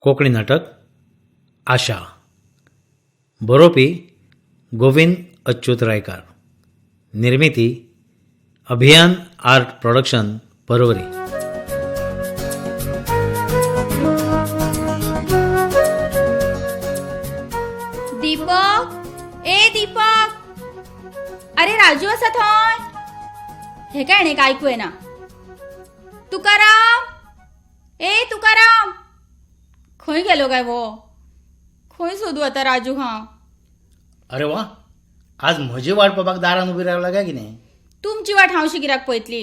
कोंकणी नाटक आशा. बरोवपी गोविंद अच्युत रायकार. निर्मिती अभियान आर्ट प्रोडक्शन परवरी. दीपक, ए दीपक, अरे राजू असा थंय. हे काय न्ही ऐकू येना. तुकाराम, ए तुकाराम, खंय गेलो काय वो? खंय सोदू आता राजू हांव? अरे वा, आज म्हजी वाट पळोवपाक दारान उबी रावला काय कितें? तुमची वाट हांव शिगिराक पळयतली.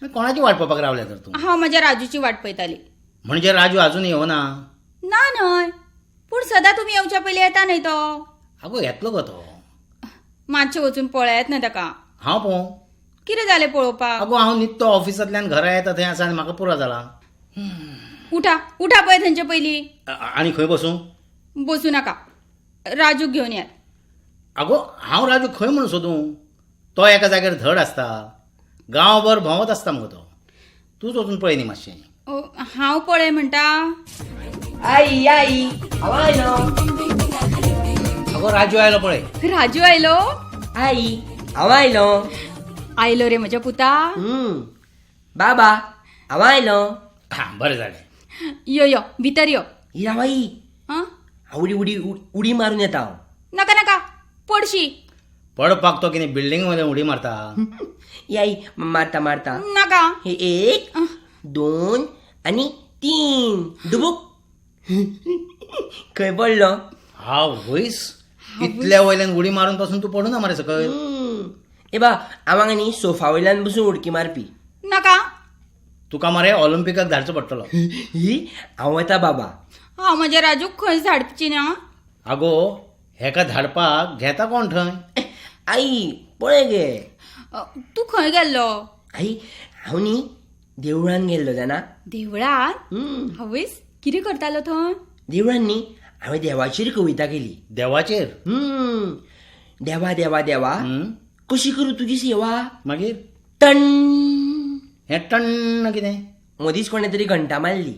कोणाची वाट पळोवपाक रावल्या तर तूं? हांव म्हज्या राजूची वाट पळयताली. म्हणजे राजू अजून येवना? ना न्हय, पूण सदां तुमी येवच्या पयलीं येता न्हय तो. आगो येतलो गो तो. मातशें वचून पळयात न्हय ताका. हांव पळोवं? कितें जालें पळोवपाक? आगो हांव न्हिदतो ऑफिसांतल्यान घरा येता थंय आसा आनी म्हाका पुरो जाला. उठा उठा पळय थंयचे पयलीं. आनी खंय बसूं? बसू नाका, राजूक घेवन यात. आगो हांव राजू खंय म्हणून सोदूं? तो एका जाग्यार धड आसता, गांवभर भोंवत आसता मगो तो. तूंच वचून पळय न्ही मातशें. हांव पळय म्हणटा. आई आई हांव आयलो. आगो राजू आयलो पळय. राजू आयलो. आई हांव आयलो. आयलो रे म्हज्या पुता. बाबा हांव आयलो. हां बरें जालें. यो यो भितर यो. ही रावाई आं? हांव उडी उडी उडी मारून येता हांव. नाका नाका, पडशी. पडपाक तो कितें बिल्डिंग मध्ये उडी मारता? ही आई मारता मारता. नाका. हे 1 2 आणि 3 डुबुक. खंय पडलो? हांव वयस इतल्या वयल्यान उडी मारून पासून तूं पडूना मरे सकयल. ए बा हांव न्ही सोफा वयल्यान बसून उडकी मारपी. नाका. तुका मरे ऑलिंपिकाक धाडचो पडटलो. ही हांव वता बाबा. हांव म्हज्या राजूक खंय धाडची ना. आगो हेका धाडपाक घेता कोण थंय? आई पळय गे. तू खंय गेल्लो? आई हांव न्ही देवळान गेल्लो जाणा. देवळात? हावेस कितें करतालो थंय? देवळान न्ही हांवें देवाचेर कविता केली. देवाचेर? देवा देवा देवा कशी करू तुजी सेवा. मागीर टन हें टन्न कितें? मदींच कोणे तरी घंटा मारली.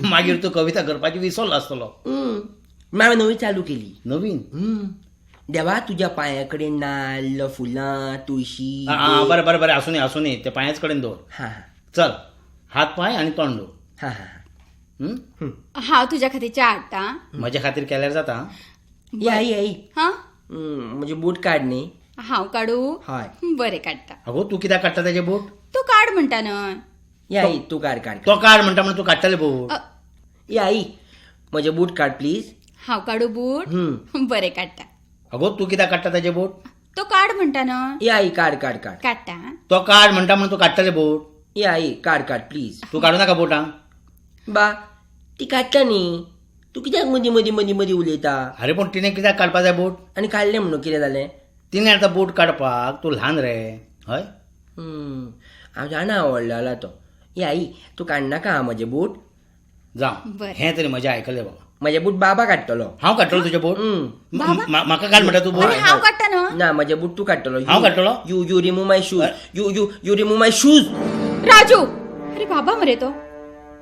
मागीर तूं कविता करपाची विसरलो आसतलो. हांवें नवी चालू केली. नवीन? देवा तुज्या पांया कडेन नाल्ल फुलां तुळशी. बरें बरें बरें आसूं न्ही ते पांयाच कडेन दवर. हा चल हात पांय आनी तोंड दवर. हा हा. हांव तुज्या खातीर च्या हाडटा. म्हज्या खातीर केल्यार जाता? आई आई हा? म्हजे बूट काड न्ही. हांव काडू? हय. बरें काडटा. आगो तूं कित्याक काडटा तेजे बूट? तू काड म्हणटा न्हय. आई तू काड काड. तो काड म्हणटा म्हणून तूं काडटले बूट? आई म्हजे बूट काड प्लीज. हांव काडू बूट? बरें काडटा. आगो तूं कित्याक काडटा तेजे बूट? तो काड म्हणटा न्हय. आई काड काड काड. काडटा. तो काड म्हणटा म्हणून तूं काडटले बूट? आई काड काड प्लीज. तूं काडू नाका बुटां. बा ती काडटा न्ही. तू कित्याक मदीं मदीं मदीं मदीं उलयता. अरे पूण तिणें कित्याक काडपा जाय बूट? आनी काडलें म्हणून कितें जालें. तिणें आतां बूट काडपाक तूं ल्हान रे. हय हांव जाणा व्हडलो जाला तो. आई तूं काडनाका हां म्हजे बूट. जावं बरें. हें तरी म्हजें आयकलें बाबा. म्हजे बूट बाबा काडटलो. हांव काडटलो तुजे बूट? बाबा? म्हाका काड म्हणटा तूं अरे बूट? हांव काडटा न्हय. ना म्हजे बूट तूं काडटलो. हांव काडटलो? You you remove my shoes. You you you remove my shoes. Raju, अरे बाबा मरे तो.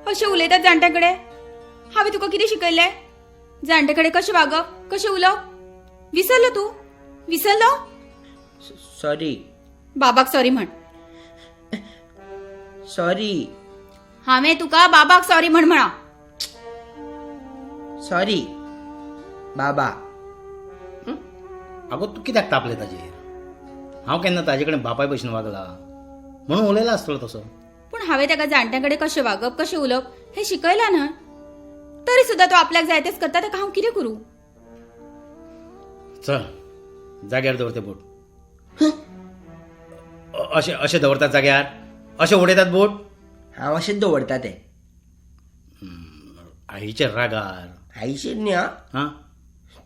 अशें उलयतात जाणट्या कडेन. हांवें तुका कितें शिकयलें? जाणटे कडेन कशें वागप, कशें उलोवप? विसरलो तूं? विसरलो? सॉरी बाबाक सॉरी म्हण. सॉरी हांवें तुका बाबाक सॉरी म्हण म्हणा. सॉरी बाबा. आगो तूं कित्याक तापले ताजेर? हांव केन्ना ताजे कडेन बापाय भशेन वागला म्हणून उलयलो आसतलो तसो. पूण हांवें ताका जाणट्या कडेन कशें वागप, कशें उलोवप हें शिकयलां न्हय. तरी सुद्दां तो आपल्याक जाय तेच करता. ताका हांव कितें करूं? चल जाग्यार दवर ते बूट. अशें अशें दवरतात जाग्यार? अशें उडयतात बूट? हांव अशेंच दवरता ते. आईचे रागार. आईशेर न्ही हां. हां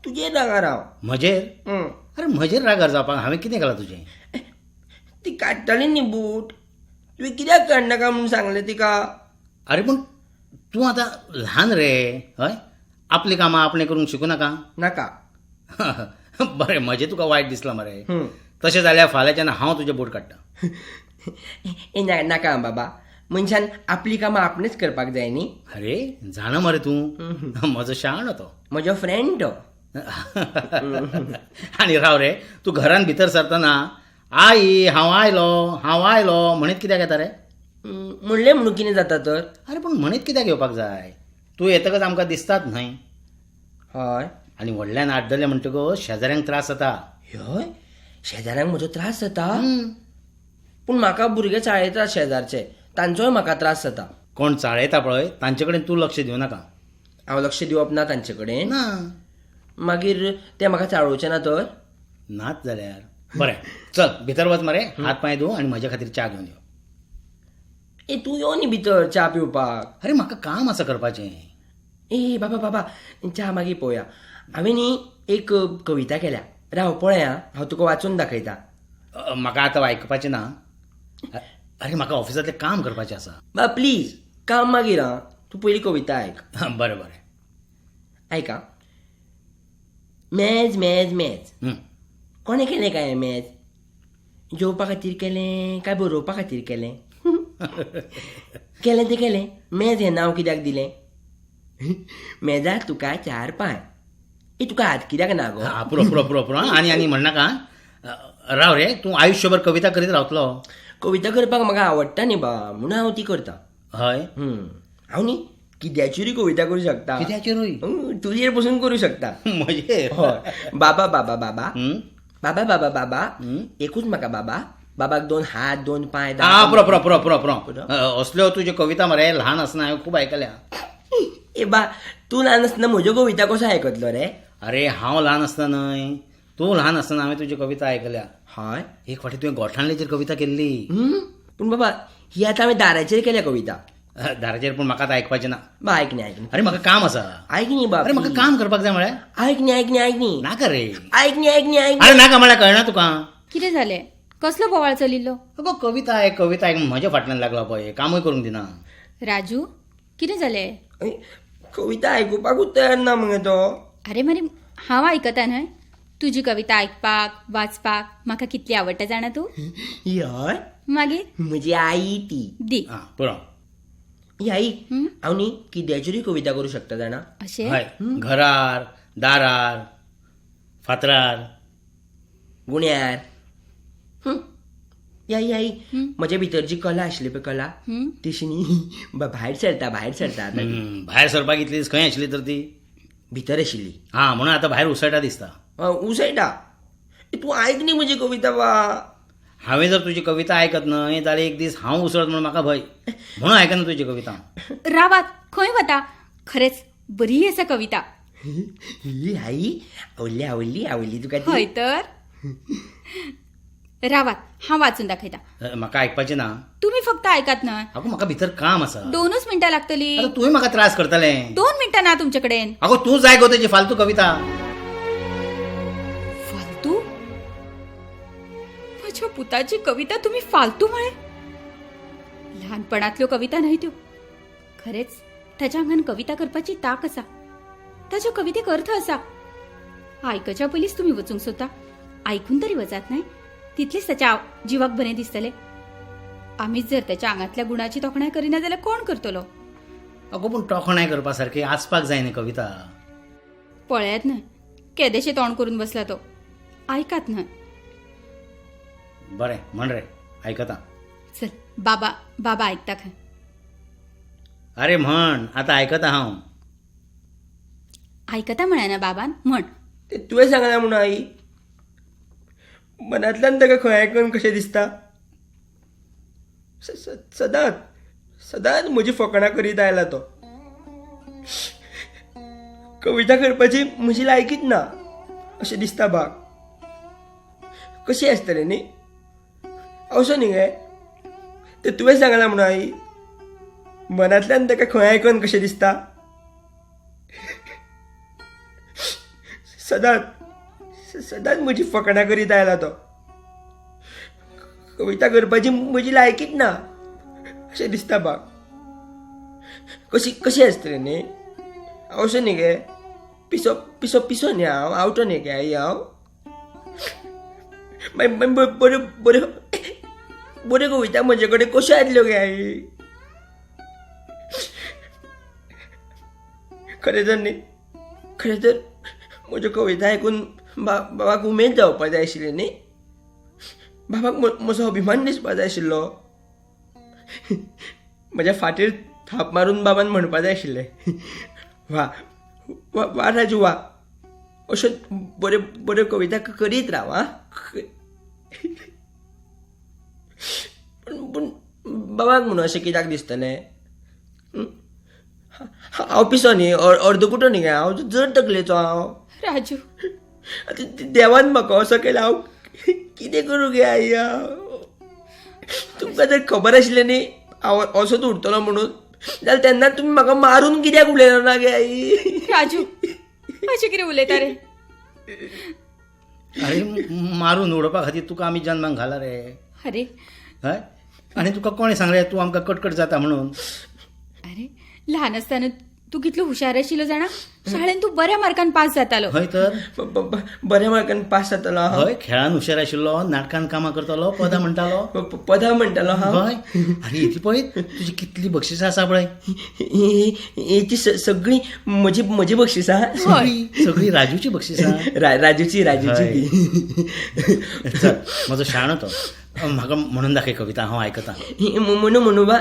तुजेर रागार हांव. म्हजेर? अरे म्हजेर रागार जावपाक हांवें कितें केलां तुजें? ती काडटाली न्ही बूट. तुवें कित्याक काडनाका म्हणून सांगलें तिका. अरे पूण तूं आतां ल्हान रे. हय आपली कामां आपणें करूंक शिकूं नाका. नाका. बरें म्हजें तुका वायट दिसलां मरे. तशें जाल्यार फाल्यांच्यान हांव तुजे बूट काडटा. नाका बाबा. मनशान आपली कामां आपणेच करपाक जाय न्ही. अरे जाणा मरे तूं म्हजो शाण तो. म्हजो फ्रेंड तो. आनी राव रे, तूं घरान भितर सरतना आई हांव आयलो म्हणीत कित्याक येता रे? म्हणलें म्हणून कितें जाता तर. अरे पूण म्हणीत कित्याक येवपाक जाय? तूं येतकच आमकां दिसतात न्हय. हय. आनी व्हडल्यान आड्डले म्हणटकच शेजाऱ्यांक त्रास जाता. हय, शेजाऱ्यांक म्हजो त्रास जाता. पूण म्हाका भुरगे चाळयतात शेजारचे, तांचोय म्हाका त्रास जाता. कोण चाळयता पळय तांचे कडेन तूं लक्ष दिवं नाका. हांव लक्ष दिवप ना तांचे कडेन. ना मागीर ते म्हाका चाळोवचे ना तर. नाच जाल्यार बरें चल भितर वच मरे, हात पांय धुव आनी म्हजे खातीर च्या घेवन यो. ए तूं यो न्ही भितर च्या पिवपाक. अरे म्हाका काम आसा करपाचें. ए बाबा च्या मागीर पळोवया. हांवें न्ही एक कविता केल्या. राव पळय आं, हांव तुका वाचून दाखयता. म्हाका आतां आयकपाचें ना. अरे म्हाका ऑफिसांतलें काम करपाचें आसा. बा प्लीज काम मागीर आं, तूं पयलीं कविता आयक. बरें बरें. आयक आं. मेज मेज मेज, हं. कोणें केलें काय हें मेज? जेवपा खातीर केलें काय बरोवपा खातीर केलें? केलें तें केलें. मेज हें नांव कित्याक दिलें? मेजार तुका 4 पांय. ए तुका हात कित्याक ना गो? पुरो आनी म्हणनाका. राव रे, तूं आयुश्यभर कविता करीत रावतलो. कविता करपाक म्हाका आवडटा न्ही बा, म्हणून हांव ती करतां. हय. हांव न्ही कित्याचेरूय कविता करूं शकता. कित्याचेरूय? तुजेर बसून करूं शकता. म्हजेर? हय. बाबा बाबा बाबा हं? बाबा बाबा बाबा एकूच म्हाका बाबा. बाबाक 2 हात 2 पांय. पुरो असल्यो तुज्यो कविता मरे ल्हान आसतना हांवें खूब आयकल्या. ए बा तूं ल्हान आसतना म्हज्यो कविता कसो आयकतलो रे? अरे हांव ल्हान आसतना न्हय, तूं ल्हान आसतना हांवें तुज्यो कविता आयकल्या. हय. एक फावटी तुवें गोठाणलेचेर कविता केल्ली. पूण बाबा ही आतां हांवें दाराचेर केल्या कविता. दाराचेर पूण म्हाका आतां आयकपाचें ना. बा आयक न्ही आयक न्ही. अरे म्हाका काम आसा. आयक न्ही बा. अरे म्हाका काम करपाक जाय म्हळ्यार. आयक न्ही आयक न्ही आयक न्ही. नाका रे. आयक न्ही आयक न्ही आयक. अरे नाका म्हळ्यार कळना तुका. कितें जालें? कसलो बोवाळ चलिल्लो? अगो कविता आयक म्हज्या फाटल्यान लागला पळय, कामूय करूंक दिना. राजू कितें जालें? कविता आयकुपाकूच तयार ना मगे तो. अरे मरे हांव आयकता न्हय. तुजी कविता आयकपाक वाचपाक म्हाका कितली आवडटा जाणा तूं. हय. मागीर म्हजी आई ती. दी. पुरो. ही आई हांव न्ही कित्याचेरूय कविता करूं शकता जाणा. अशें? हय. घरार, दारार, फातरार, गुण्यार. आई म्हजे भितर जी कला आशिल्ली पळय कला, तशी न्ही भायर सरता आतां. भायर सरपाक इतली दीस खंय आशिल्ली तर ती? भितर आशिल्ली. म्हणून आतां भायर उसळटा दिसता. उसळटा. तूं आयक न्ही म्हजी कविता बा. हांवें जर तुजी कविता आयकत न्हय जाल्यार एक दीस हांव उसळत म्हणून म्हाका भंय. म्हणून आयकना तुजी कविता. रावात खंय वता? खरेंच बरी आसा कविता. ही आई आवडली तुका ती? हय तर. रावात हांव वाचून दाखयता. म्हाका आयकपाचें ना. तुमी फक्त आयकात न्हय. आगो म्हाका भितर काम आसा. 2च मिनटां लागतली. आतां तुवें म्हाका त्रास करतलें. 2 मिनटां ना तुमचे कडेन. आगो तूं जाय गो तेजी फालतू कविता. फालतू? म्हज्या पुताची कविता तुम्ही फालतू म्हळे? ल्हानपणांतल्यो कविता न्हय त्यो. खरेंच ताच्या आंगान कविता करपाची ताक आसा. ताज्या कवितेक अर्थ आसा. आयकच्या पयलींच तुमी वचूंक सोदता. आयकून तरी वचात न्हय. तितलेच ताच्या जिवाक बरें दिसतलें. आमीच जर ताच्या आंगांतल्या गुणाची तोखणाय करिना जाल्यार कोण करतलो? आगो पूण तोखणाय करपा सारकी आसपाक जाय न्ही कविता. पळयात न्हय केदेशें तोंड करून बसला तो. आयकात न्हय. बरें म्हण रे, आयकता. चल बाबा आयकता खंय. अरे म्हण, आतां आयकता हांव. आयकता म्हळ्या बाबान म्हण. ते तुवें सांगना म्हणून आई. मनांतल्यान ताका खंय आयकून कशें दिसता. सदांच म्हजी फकाणां करीत आयला तो. कविता करपाची म्हजी लायकीच ना अशें दिसता बाग. कशी आसतलें न्ही. असो न्ही गे. ते तुवें सांगना म्हणून आई. मनांतल्यान ताका खंय आयकून कशें दिसता. सदांच म्हजी फकाणां करीत आयला तो. कविता करपाची म्हजी लायकीच ना अशें दिसता बाग. कशी आसतलें न्ही. असो न्ही गे. पिसो न्ही हांव. आवटो न्ही गे आई हांव. बऱ्यो कविता म्हजे कडेन कश्यो आसल्यो गे आई. खरें तर न्ही खरें तर म्हज्यो कविता आयकून बाबाक उमेद जावपाक जाय आशिल्ली न्ही बाबाक म्हजो अभिमान दिसपाक जाय आशिल्लो म्हज्या फाटीर थाप मारून बाबान म्हणपाक जाय आशिल्लें वा वा वा राजू वा अश्यो बऱ्यो बऱ्यो कविता करीत राव आं पूण बाबाक म्हणून अशें कित्याक दिसतलें हांव पिसो न्ही अर्दकुटो न्ही गे हांव जड तकलेचो हांव राजू देवान म्हाका असो केला हांव कितें करूं गे आई तुमकां जर खबर आशिल्लें न्ही हांव असोच उरतलो म्हणून जाल्यार तेन्ना तुमी म्हाका मारून कित्याक उलयलो ना गे आई राजू अशें कितें उलयता रे अरे मारून उडोवपा खातीर तुका आमी जन्माक घाला रे अरे हय आनी तुका कोणें सांगलें तूं आमकां कटकट जाता म्हणून अरे ल्हान आसतना तू कितलो हुशार आशिल्लो जाणा शाळेन तू बऱ्या मार्कान पास जातालो हय तर बऱ्या मार्कान पास जातालो हांव हय खेळान हुशार आशिल्लो नाटकान कामां करतालो पदां म्हणटालो पदां म्हणटालो हांव हय अरे इतली पळय तुजी कितली बक्षिसां आसा पळय ही सगळी म्हजी बक्षिसां सगळी राजूची बक्षिसां राजूची चल म्हजो शाणो तो म्हाका म्हणून दाखय कविता हांव आयकतां म्हणू बा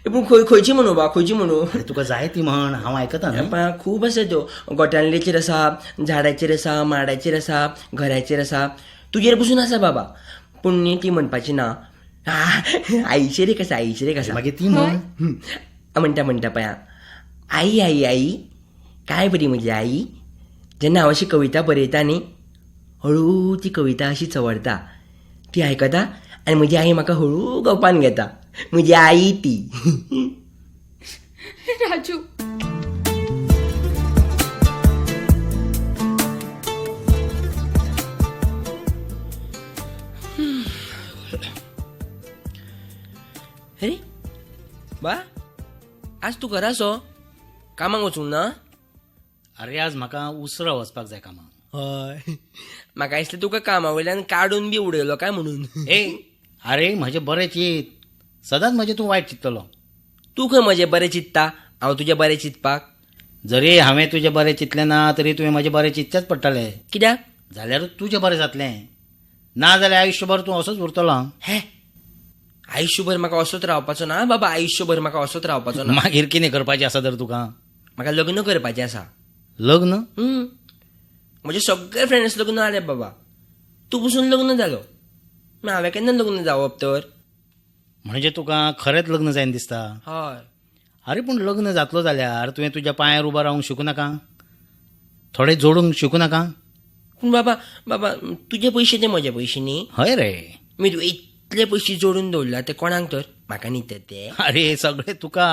पूण खंयची म्हणू बा खंयची म्हणू अरे तुका जाय ती म्हण हांव आयकतां न्ही खूब आसा त्यो गोठांडलेचेर आसा झाडाचेर आसा माडाचेर आसा घराचेर आसा तुजेर पसून आसा बाबा पूण न्ही ती म्हणपाची ना आईचेर एक आसा मागीर ती म्हण म्हणटा पळय आई आई आई काय बरी म्हजी आई जेन्ना हांव अशी कविता बरयता न्ही हळू ती कविता अशी चवरता ती आयकता आनी म्हजी आई म्हाका हळू गपान घेता म्हजी आई ती राजू अरे बा आज तू घरासो कामाक वचूंक ना अरे आज म्हाका उसरा वचपाक जाय कामाक हय म्हाका दिसलें तुका कामा वयल्यान काडून बी उडयलो काय म्हणून ए अरे म्हजें बरें चिंत सदांच म्हजें तूं वायट चिंततलो तूं खंय म्हजें बरें चिंतता हांव तुजें बरें चिंतपाक जरी हांवें तुजें बरें चिंतलें ना तरी तुवें म्हजें बरें चिंतचेंच पडटलें कित्याक जाल्यारूच तुजें बरें जातलें ना जाल्यार आयुश्यभर तूं असोच उरतलो हे आयुश्यभर म्हाका असोच रावपाचो ना बाबा आयुश्यभर म्हाका असोच रावपाचो ना मागीर कितें करपाचें आसा तर तुका म्हाका लग्न करपाचें आसा लग्न म्हजे सगळे फ्रेंड्स लग्न जाले बाबा तूं पसून लग्न जालो मागीर हांवें केन्ना लग्न जावप तर म्हणजे तुका खरेंच लग्न जायन दिसता हय अरे पूण लग्न जातलो जाल्यार तुवें तुज्या पांयार उबो रावंक शिकूं नाका थोडें जोडूंक शिकूं नाका पूण बाबा तुजे पयशे ते म्हजे पयशे न्ही हय रे मी तुवें इतले पयशे जोडून दवरला ते कोणाक तर म्हाका न्ही ते अरे सगळे तुका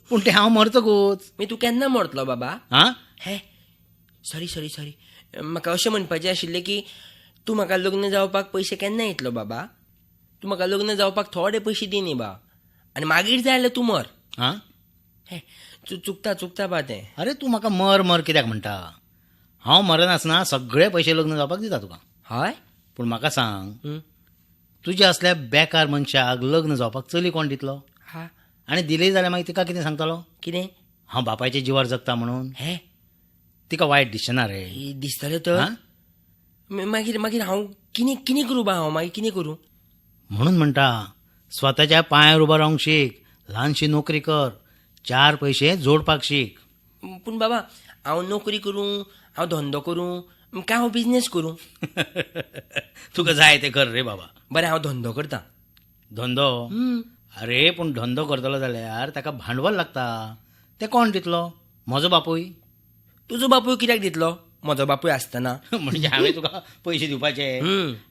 पूण ते हांव मरतकूच मी तूं केन्ना मरतलो बाबा हा हे सॉरी म्हाका अशें म्हणपाचें आशिल्लें की तूं म्हाका लग्न जावपाक पयशे केन्ना येतलो बाबा तूं म्हाका लग्न जावपाक थोडे पयशे दी न्ही बा आनी मागीर जाय जाल्यार तूं मर हा हे चुकता बा तें अरे तूं म्हाका मर कित्याक म्हणटा हांव मरनासतना सगळे पयशे लग्न जावपाक दिता तुका हय पूण म्हाका सांग तुज्या असल्या बेकार मनशाक लग्न जावपाक चली कोण दितलो हा आनी दिली जाल्यार मागीर तिका कितें सांगतलो कितें हांव बापायच्या जिवार जगता म्हणून हे तिका वायट दिसचें ना रे दिसतलें तर हा? मागीर हांव कितें करूं बा हांव मागीर कितें करूं म्हणून म्हणटा स्वताच्या पांयार उबो रावंक शीक ल्हानशी नोकरी कर 4 पयशे जोडपाक शीक पूण बाबा हांव नोकरी करूं हांव धंदो करूं काय हांव बिझनेस करूं तुका जाय तें कर रे बाबा बरें हांव धंदो करतां धंदो अरे पूण धंदो करतलो जाल्यार ताका भांडवल लागता तें कोण दितलो म्हजो बापूय तुजो बापूय कित्याक दितलो म्हजो बापूय आसतना म्हणजे हांवें तुका पयशे दिवपाचे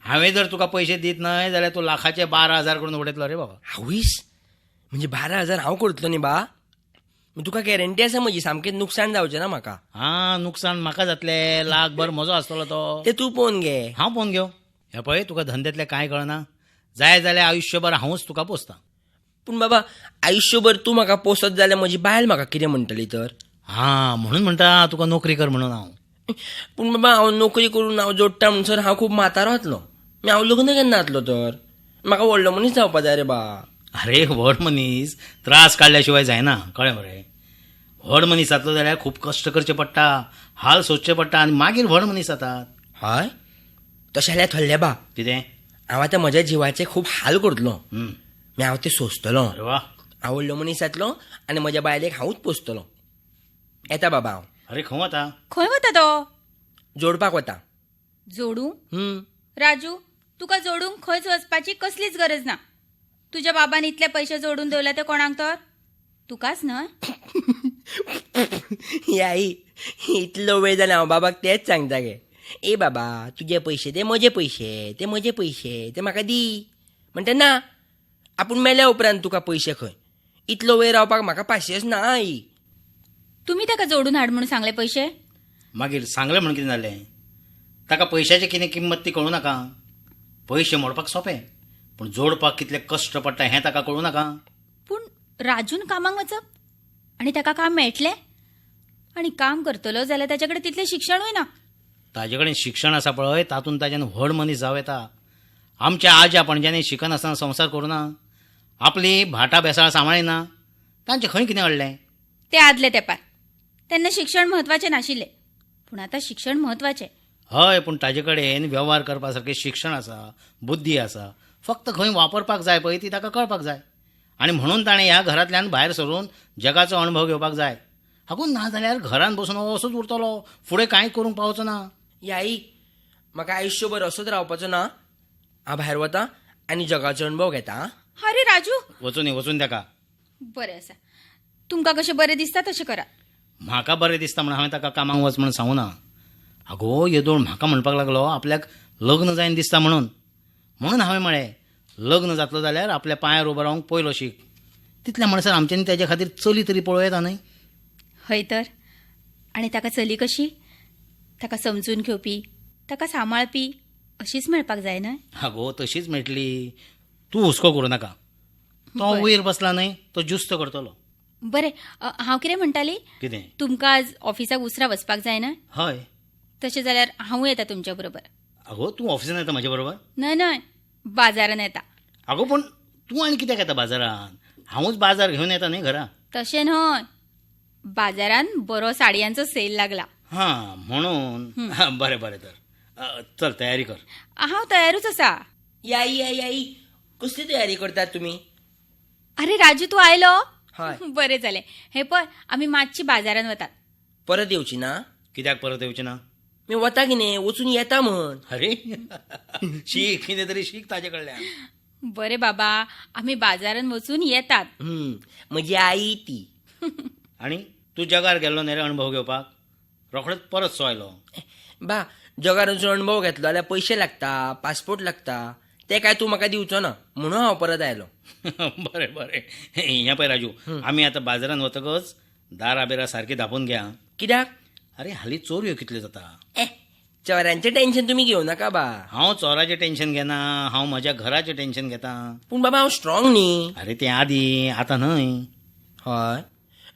हांवें जर तुका पयशे दित न्हय जाल्यार तूं लाखाचे 12,000 करून उडयतलो रे बाबा हांवीस म्हणजे 12,000 हांव करतलो न्ही बा तुका गॅरंटी आसा म्हजी सामकें नुकसाण जावचें ना म्हाका हा नुकसान म्हाका जातलें लाखभर म्हजो आसतलो तो ते तूं पळोवन घे हांव पळोवन घेवं हे पळय तुका धंद्यातलें कांय कळना जाय जाल्यार आयुश्यभर हांवूच तुका पोसतां पूण बाबा आयुश्यभर तूं म्हाका पोसत जाल्यार म्हजी बायल म्हाका कितें म्हणटली तर हा म्हणून म्हणटा तुका नोकरी कर म्हणून हांव पूण बाबा हांव नोकरी करून हांव जोडटा म्हणसर हांव खूब म्हातारो जातलो मागीर हांव लग्न केन्ना जातलो तर म्हाका व्हडलो मनीस जावपा जाय रे बा अरे व्हड मनीस त्रास काडल्या शिवाय जायना कळ्ळें मरे व्हड मनीस जातलो जाल्यार खूब कश्ट करचे पडटा, हाल सोदचे पडटा आनी मागीर व्हड मनीस जातात. हय तशें जाल्यार थल्ले बा कितें? हांव आतां म्हज्या जिवाचे खूब हाल करतलो. मागीर हांव ते सोंसतलो. अरे वा. हांव व्हडलो मनीस जातलो आनी म्हज्या बायलेक हांवूच पोसतलो. येता बाबा हांव. अरे खंय वता? खंय वता तो? जोडपाक वता. जोडू? हं. राजू, तुका जोडूंक खंयच वचपाची कसलीच गरज ना. तुझ्या बाबान इतले पयशे जोडून दवरले ते कोणाक तर? तुकाच न्हय. आई इतलो वेळ जालो हांव बाबाक तेच सांगता गे. ए बाबा तुजे पयशे ते म्हजे पयशे, ते म्हजे पयशे, ते म्हाका दी. म्हणटा ना आपूण मेल्या उपरांत तुका पयशे खंय. इतलो वेळ रावपाक म्हाका पाशियेंस ना आई. तुम्ही ताका जोडून हाड म्हणून सांगले पयशे? मागीर सांगलें म्हणून कितें जालें? ताका पयशाची कितें किंमत ती कळूं नाका. पयशे मोडपाक सोंपें, पूण जोडपाक कितले कश्ट पडटा हें ताका कळूं नाका. पूण राजून कामाक वचप आनी ताका काम मेळटलें आनी काम करतलो जाल्यार ताचे कडेन तितलें शिक्षणूय ना. ताजे कडेन शिक्षण आसा पळय तातूंत ताच्यान व्हड मनीस जावं येता. आमच्या आज्या पणज्यांनी शिकनासतना संवसार करूना, आपली भाटां बेसाळ सांबाळिना, तांचें खंय कितें अडलें? ते आदले तेंपार तेन्ना शिक्षण म्हत्वाचें नाशिल्लें, पूण आतां शिक्षण म्हत्वाचें. हय, पूण ताजे कडेन वेव्हार करपा सारकें शिक्षण आसा, बुद्धी आसा. फक्त खंय वापरपाक जाय पळय ती ताका कळपाक जाय. आनी म्हणून ताणें ह्या घरांतल्यान भायर सरून जगाचो अणभव घेवपाक जाय. हागून ना जाल्यार घरान बसून असोच उरतलो, फुडें कांय करूंक पावचो ना. आई म्हाका आयुश्यभर असोच रावपाचो ना. हांव भायर वता आनी जगाचो अणभव घेता. अरे राजू, वचून ताका. बरें आसा. तुमकां कशें बरें दिसता तशें करा. म्हाका बरें दिसता म्हण हांवें ताका कामाक वच म्हण सांगूना. आगो येदोळ म्हाका म्हणपाक लागलो आपल्याक लग्न जायन दिसता म्हणून हांवें म्हळें लग्न जातलो जाल्यार आपल्या पांयार उबो रावंक पयलो शीक. तितल्या म्हणसर आमच्यांनी ताजे खातीर चली तरी पळोवं येता न्हय. हय तर. आनी ताका चली कशी? ताका समजून घेवपी, ताका सांबाळपी अशीच मेळपाक जाय न्हय. आगो तशीच मेळटली. तूं हुस्को करूं नाका. तो बरें. वयर बसला न्हय तो जुस्त करतलो. बरें, हांव कितें म्हणटाली, कितें? तुमकां आज ऑफिसाक उसरा वचपाक जाय न्हय. हय. तशें जाल्यार हांवूय येता तुमच्या बरोबर. आगो तूं ऑफिसान येता म्हजे बरोबर? न्हय बाजारान येता. आगो पूण तूं आनी कित्याक येता बाजारान? हांवूच बाजार घेवन येता न्हय घरा. तशें न्हय, बाजारान बरो साडयांचो सेल लागला. हां म्हणून. हां, बरें तर. चल तयारी कर. हांव तयारूच आसा. आई कसली तयारी करतात तुमी? अरे राजू, तूं आयलो? हय. बरें जालें. हे पळय, आमी मातशी बाजारान वतात. परत येवची ना? कित्याक परत येवचें ना? मी वता की न्ही, वचून येता म्हण. अरे शीक कितें तरी शीक ताजे कडल्यान. बरें बाबा, आमी बाजारान वचून येतात. म्हजी आई ती. आनी तूं जगार गेल्लो न्ही रे अणभव घेवपाक? रोखडेच परत सो आयलो. बा जगाराचो अणभव घेतलो जाल्यार पयशे लागता, पासपोर्ट लागता. ते काय तूं म्हाका दिवचो ना म्हणून हांव परत आयलो. बरें. हें पळय राजू, आमी आतां बाजारान वतकच दारां बिरां सारकी धांपून घ्या. कित्याक? अरे हालीं चोरयो कितल्यो जाता. चोरांचें टेन्शन तुमी घेवं नाका बा. हांव चोराचें टेन्शन घेना, हांव म्हज्या घराचें टेन्शन घेता. पूण बाबा हांव स्ट्रॉंग न्ही. अरे तें आदीं, आतां न्हय. हय.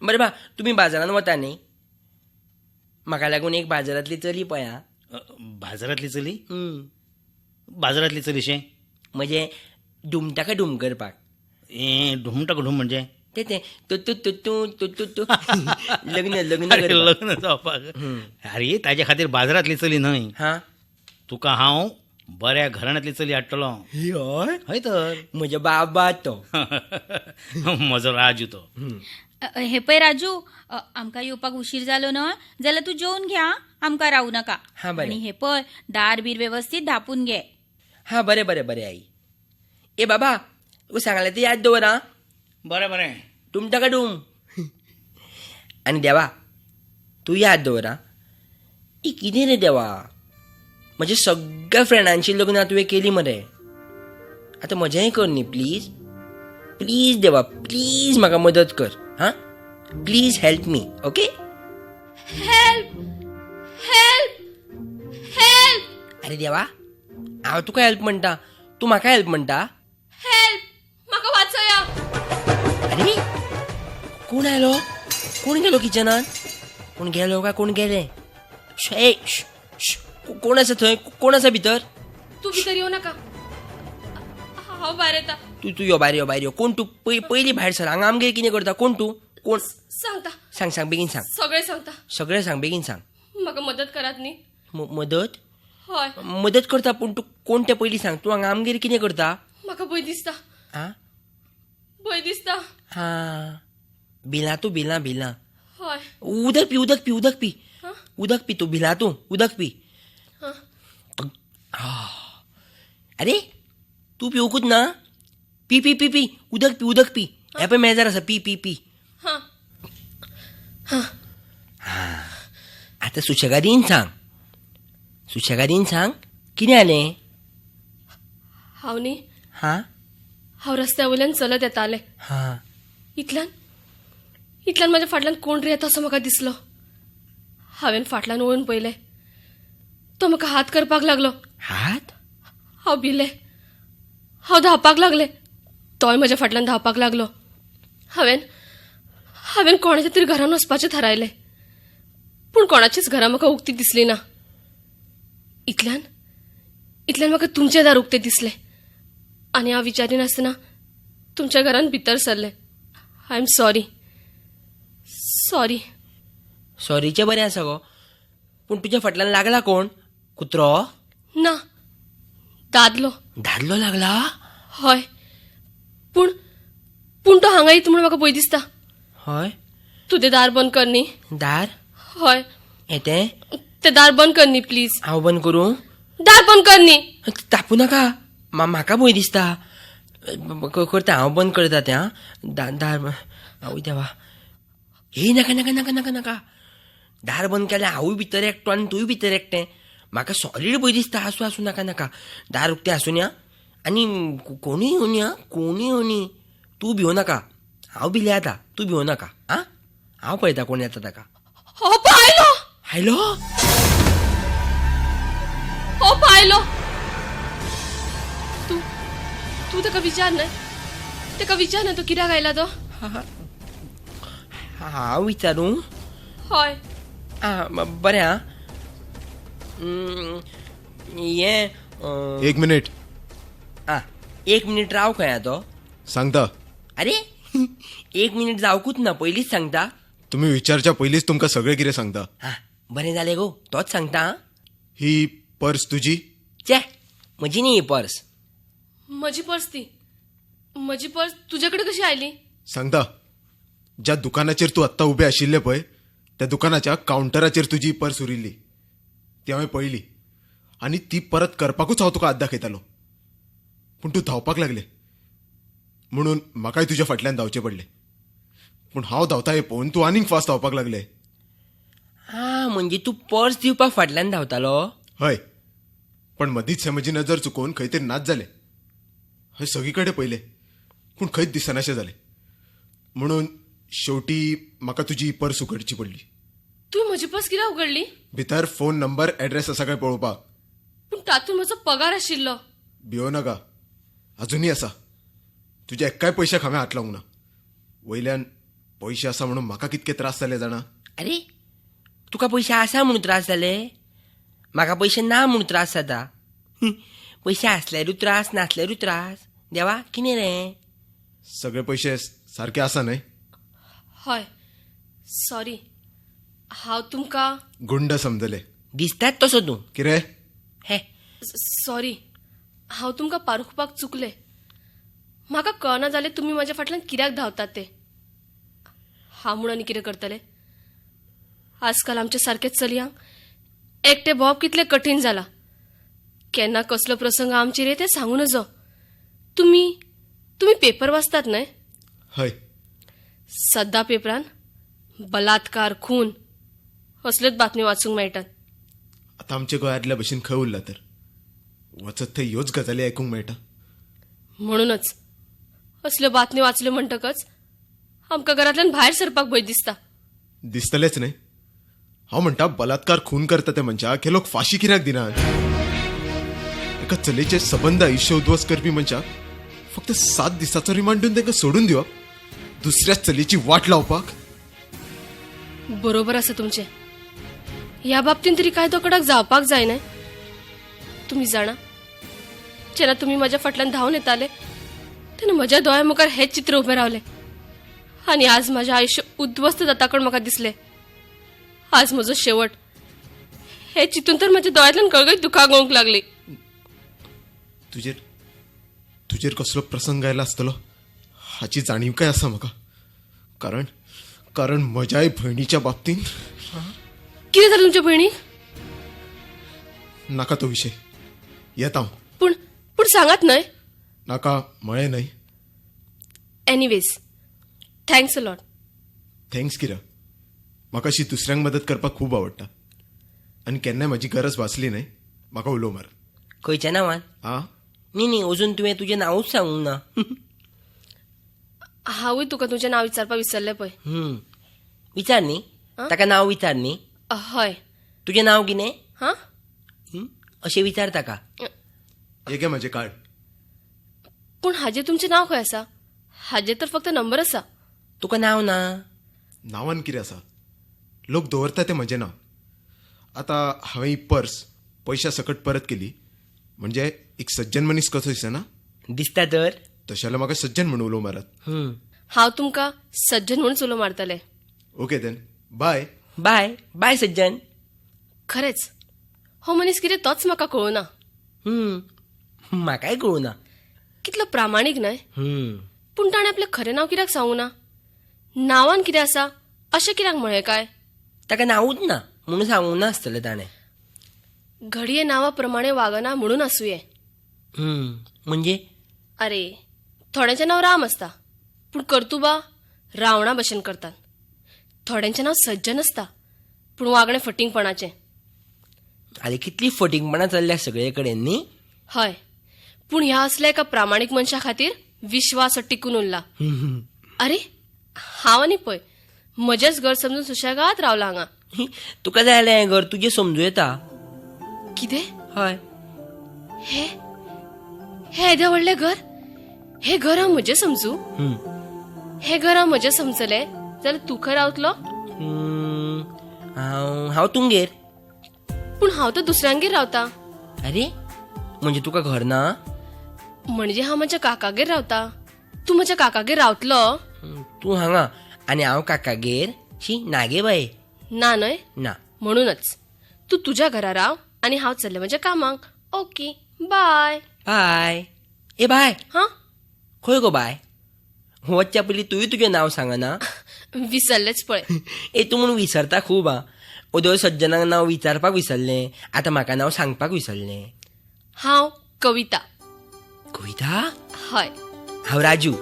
बरें बा तुमी बाजारान वता न्ही, म्हाका लागून एक बाजारांतली चली पळया. बाजारांतली चली? बाजारांतली चलीशें? म्हणजे डूम ताका डूम करपाक. हें ढुम टक ढुम म्हणजे? ते तू तू तू तू तू तू लग्न अरे, करपाक. लग्न जावपाक. अरे ताजे खातीर बाजारांतली चली न्हय. हां. तुका हांव बऱ्या घराण्यांतली चली हाडटलो. हय. हय तर. म्हजो बाबा तो. म्हजो राजू तो. हे पळय राजू, आमकां येवपाक उशीर जालो न्हय जाल्यार तूं जेवन घे. आमकां रावू नाका. हां, बरें. आनी हे पळय, दार बीर वेवस्थीत धांपून घे. हां बरें आई. ए बाबा तूं सांगलें ते याद दवर आं. बरें. डूम ताका डूम. आनी देवा तूं याद दवर आं. ई कितें रे देवा, म्हज्या सगळ्या फ्रेंडांची लग्नां तुवें केली मरे. आतां म्हजेंय कर न्ही प्लीज देवा, प्लीज म्हाका मदत कर. हां, please help me. Okay? Help help help अरे देवा हांव तुका हेल्प म्हणटा, तूं म्हाका हेल्प म्हणटा. हेल्प, म्हाका वाचया. अरे कोण आयलो? कोण गेलो किचनान? कोण गेलो काय कोण गेले? कोण आसा थंय? कोण आसा भितर? तूं भितर येवं नाका, हांव भायर येता. तूं यो भायर यो. कोण तूं? पयलीं भायर सर. हांगा आमगेर कितें करता? कोण तूं? कोण सांगता सांग सांग बेगीन सांग सगळे सांगता सगळें सांग बेगीन सांग म्हाका मदत करात न्ही मदत हय मदत करता पूण तूं कोण तें पयलीं सांग तूं हांगा आमगेर कितें करता म्हाका भंय दिसता आं भंय दिसता हां भिलां तूं भिलां भिलां हय उदक पी उदक पी उदक पी हां उदक पी तूं भिलां तूं उदक पी हां अरे तूं पिवकूच ना पी पी पी पी उदक पी हे पळय मेजार आसा पी पी पी हां आतां सुशेगादीन सांग कितें जालें हांव न्ही हां हांव रस्त्या वयल्यान चलत येतालें हां इतल्यान म्हाज्या फाटल्यान कोण रे येता असो म्हाका दिसलो हांवें फाटल्यान वळून पळयलें तो म्हाका हात करपाक लागलो हात हांव भिलें हांव धांवपाक लागलें तोय म्हज्या फाटल्यान धांवपाक लागलो हांवें कोणाच्या तरी घरान वचपाचें थारायलें पूण कोणाचीच घरां म्हाका उक्ती दिसली ना इतल्यान म्हाका तुमचें दार उक्तें दिसलें आनी हांव विचारिनासतना तुमच्या घरान भितर सरलें आय एम सॉरी सॉरीचें बरें आसा गो पूण तुज्या फाटल्यान लागला कोण कुत्रो ना दादलो दादलो लागला हय पूण तो हांगा येता म्हूण म्हाका भंय दिसता हय तूं तें दार बंद कर न्ही दार हय येतें तें दार बंद कर न्ही प्लीज हांव बंद करूं दार बंद कर न्ही तापू नाका म्हाका भंय दिसता करता हांव बंद करता तें आं दार आवय देवा हे नाका नाका नाका नाका नाका दार बंद केल्यार हांवूय भितर एकटो आनी तूंय भितर एकटें म्हाका सॉलिड भंय दिसता आसूं नाका नाका दार उक्तें आसूं या आनी कोणूय येवनी आं कोणूय येवनी तूं भिवू नाका हांव भिलें आतां तूं भिवू नाका आं हांव पळयता कोण येता ताका हो पायलो आयलो हो पायलो तूं ताका विचार न्हय तो कित्याक आयला तो हांव विचारूं हय बरें आं हें 1 मिनिट आं 1 मिनीट राव खंय तो सांगता अरे 1 मिनीट जावकूच ना पयलींच सांगता तुम्ही विचारच्या पयलींच तुमकां सगळें कितें सांगता हां बरें जालें गो तोच सांगता आं ही पर्स तुजी चे म्हजी न्ही ही पर्स म्हजी पर्स तुजे कडेन कशी आयली सांगता ज्या दुकानाचेर तूं आत्तां उबें आशिल्लें पळय त्या दुकानाच्या कावंटराचेर तुजी पर्स उरिल्ली ती हांवें पळयली आनी ती परत करपाकूच हांव तुका हात दाखयतालो पूण तूं धांवपाक लागलें म्हणून म्हाकाय तुज्या फाटल्यान धांवचें पडलें पूण हांव धांवता हें पळोवन तूं आनीक फास्ट धांवपाक लागलें हां म्हणजे तूं पर्स दिवपाक फाटल्यान धांवतालो हय पण मदींच हें म्हजी नजर चुकोवन खंय तरी नाच जालें हय सगळी कडेन पयलें पूण खंयच दिसनाशें जालें म्हणून शेवटी म्हाका तुजी पर्स उगडची पडली तुवें म्हजी पर्स कित्याक उगडली भितर फोन नंबर एड्रेस आसा काय पळोवपाक पूण तातूंत म्हजो पगार आशिल्लो भियो नाका अजुनूय आसा तुज्या एक्काय पयशाक हांवें हात लावंक ना वयल्यान पयशे आसा म्हणून म्हाका कितके त्रास जाले जाणा अरे तुका पयशे आसा म्हणून त्रास जाले म्हाका पयशे ना म्हणून त्रास जाता पयशे आसल्यारूय त्रास नासल्यारूय त्रास देवा कितें रे सगळे पयशे सारके आसा न्हय हय सॉरी हांव तुमकां गुंड समजले दिसतात तसो तूं किरे हे सॉरी हांव तुमकां पारखुपाक चुकलें म्हाका कळना जालें तुमी म्हाज्या फाटल्यान कित्याक धांवतात ते हांव म्हूण आनी कितें करतलें आजकाल आमच्या सारके चलयांक एकटे भोंवप कितलें कठीण जाला केन्ना कसलो प्रसंग आमचेर येता तें सांगू नजो तुमी पेपर वाचतात न्हय हय सद्दां पेपरान बलात्कार खून असल्योच बातम्यो वाचूंक मेळटात आतां आमच्या गोंयांतल्या भशेन खंय उरला तर वचत थंय ह्योच गजाली आयकूंक मेळटा म्हणूनच असल्यो बातम्यो वाचल्यो म्हणटकच आमकां घरांतल्यान भायर सरपाक भंय दिसता दिसतलेच न्हय हांव म्हणटा बलात्कार खून करता ते मनशाक हे लोक फाशी कित्याक दिनात एका चलेचे सबंद आयुश्य उद्ध्वस्त करपी मनशाक फक्त 7 दिसाचो रिमांड दिवन तांकां सोडून दिवप दुसऱ्या चलीची वाट लावपाक बरोबर आसा तुमचें ह्या बाबतींत तरी कायदो कडक जावपाक जाय न्हय तुमी जाणा जेन्ना तुमी म्हज्या फाटल्यान धांवन येताले तेन्ना म्हज्या दोळ्या मुखार हेच चित्र उबें रावलें आणि आज माझे आयुष्य उद्ध्वस्त जाता कण म्हाका दिसले. आज म्हजो शेवट हे चिंतून तर माझ्या दोळ्यांतल्यान कळकळीत दुखाक येवंक लागली. तुजेर तुजेर कसलो प्रसंग आयला आसतलो हाची जाणीव काय आसा म्हाका. कारण कारण म्हज्याय भयणीच्या बाबतींत कितें जालें तुमच्या भयणीक? नाका तो विशय. येता हांव. पूण पूण सांगात न्हय. नाका म्हळें न्हय. Anyways thanks a lot. Thanks किरा. म्हाका अशी दुसऱ्यांक मदत करपाक खूब आवडटा आनी केन्नाय म्हजी गरज भासली न्हय म्हाका उलोव मार. खंयच्या नांवान? आं न्ही अजून तुवें तुजें नांवूच सांगूंक ना. हांवूय तुका तुजें नांव विचारपाक विसरलें पळय. विचार न्ही. ताका नांव विचार न्ही. हय. तुजें नांव कितें हां अशें विचार ताका. हे घे म्हजें कार्ड. पूण हाजेर तुमचें नांव खंय आसा? हाजेर तर फक्त नंबर आसा. तुका नांव ना. नांवान कितें आसा. लोक दवरता तें म्हजें नांव. आतां हांवें ही पर्स पयशा सकट परत केली म्हणजे एक सज्जन मनीस कसो दिसना. दिसता तर. तशें जाल्यार म्हाका सज्जन म्हणून उलोव मारात. हांव तुमकां सज्जन म्हणून उलो मारतलें. Okay then bye. Bye bye सज्जन. खरेंच हो मनीस कितें तोच म्हाका कळुना. म्हाकाय कळूना. कितलो प्रामाणीक न्हय. पूण ताणें आपलें खरें नांव कित्याक सांगूं ना. नांवान कितें आसा अशें कित्याक म्हळें काय. ताका नांवूच ना म्हणून सांगूंक ना आसतलें ताणें. घडये नांवा प्रमाणे वागना म्हणून आसूये. म्हणजे अरे थोड्यांचें नांव राम आसता पूण कर्तुबा रावणा भशेन करतात. थोड्यांचें नांव सज्जन आसता पूण वागणें फटिंगपणाचें. आरे कितली फटिंगपणां चल्ल्या सगळे कडेन न्ही. हय पूण ह्या असल्या एका प्रामाणीक मनशा खातीर विश्वास टिकून उरला. अरे हांव आनी पळय म्हजेंच घर समजून सुशेगाद रावला हांगा. तुका जाय जाल्यार हें घर तुजें समजूं येता. कितें? हय. हे हे येदें व्हडलें घर. हे घर हांव म्हजें समजू. हे घर हांव म्हजें समजलें जाल्यार तूं खंय रावतलो. हांव तुंगेर. पूण हांव तर दुसऱ्यांगेर रावता. अरे म्हणजे तुका घर ना. म्हणजे हांव म्हज्या काकागेर रावता. तूं म्हज्या काकागेर रावतलो. तूं हांगा आनी हांव काकागेर. शी नागे बाये. ना न्हय. ना. म्हणूनच तूं तुज्या घरा राव आनी हांव चल्लें म्हज्या कामाक. Okay bye. बाय. ए बाय. हां खंय गो बाय. वचच्या पयलीं तुवें तुजें नांव सांगना. विसरलेंच पळय. ए तूं म्हूण विसरता खूब आं. ओदो सज्जनाक नांव विचारपाक विसरलें. आतां म्हाका नांव सांगपाक विसरलें. हांव कविता. कविता. हय. हांव राजू.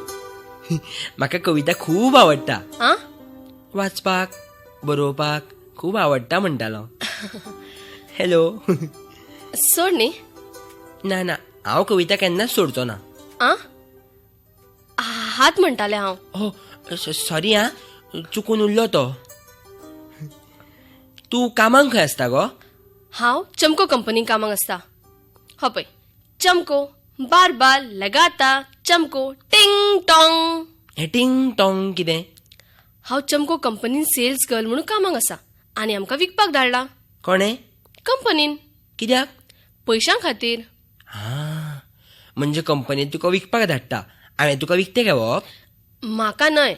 म्हाका कविता खूब आवडटा. आं वाचपाक बरोवपाक खूब आवडटा म्हणटालो. हॅलो. सोड न्ही. ना ना हांव कविता केन्नाच सोडचो ना. आं हात म्हणटालें हांव. हो सॉरी आं चुकून उरलो तो. तूं कामाक खंय आसता गो. हांव चमको कंपनीक कामाक आसता. हो पळय चमको बार बार लगाता चमको टिंग टॉंग. हें टिंग टॉंग कितें. हांव चमको कंपनीन सेल्स गर्ल म्हणून कामाक आसा आनी आमकां विकपाक धाडला. कोणें. कंपनीन. कित्याक. पयशां खातीर. हां म्हणजे कंपनीन तुका विकपाक धाडटा. हांवें तुका विकतें घेवप. म्हाका न्हय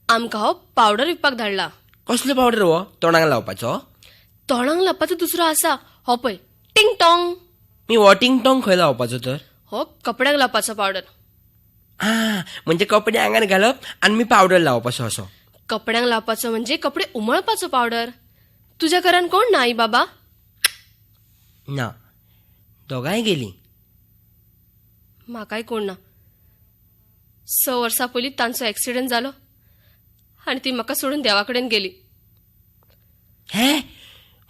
आमकां हो पावडर विकपाक धाडला. कसलो पावडर हो तोंडाक लावपाचो. तोंडाक लावपाचो दुसरो आसा. हो पळय टिंग टॉंग. मी हो टिंग टॉंग खंय लावपाचो तर. हो कपड्याक लावपाचो पावडर. हां म्हणजे कपडे आंगार घालप आनी मी पावडर लावपाचो असो. कपड्यांक लावपाचो म्हणजे कपडे उमळपाचो पावडर. तुज्या घरान कोण ना आई बाबा. ना दोगांय गेलीं. म्हाकाय कोण ना. 6 वर्सां पयलीं तांचो एक्सिडंट जालो आनी ती म्हाका सोडून देवा कडेन गेली. हे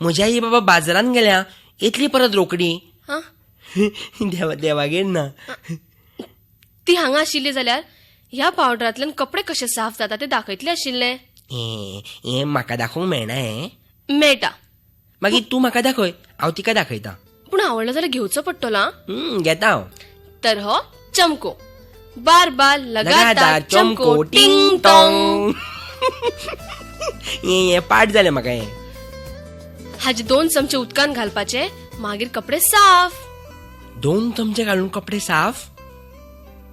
म्हज्या आई बाबा बाजारान गेल्या येतली परत रोकडी. हां देवागेर ना. ती हांगा आशिल्ली जाल्यार ह्या पावडरांतल्यान कपडे कशे साफ जाता ते दाखयतले आशिल्ले. हें म्हाका दाखोवंक मेळना. हें मेळटा. मागीर तूं म्हाका दाखय हांव तिका दाखयतां. पूण आवडलो जाल्यार घेवचो पडटलो आं. घेता हांव. तर हो चमको बार बार लगातार लगातार चमको टिंग टॉंग. हे पाठ जालें म्हाका. हें हाचे 2 चमचे उदकान घालपाचे मागीर कपडे साफ. 2 चमचे घालून कपडे साफ.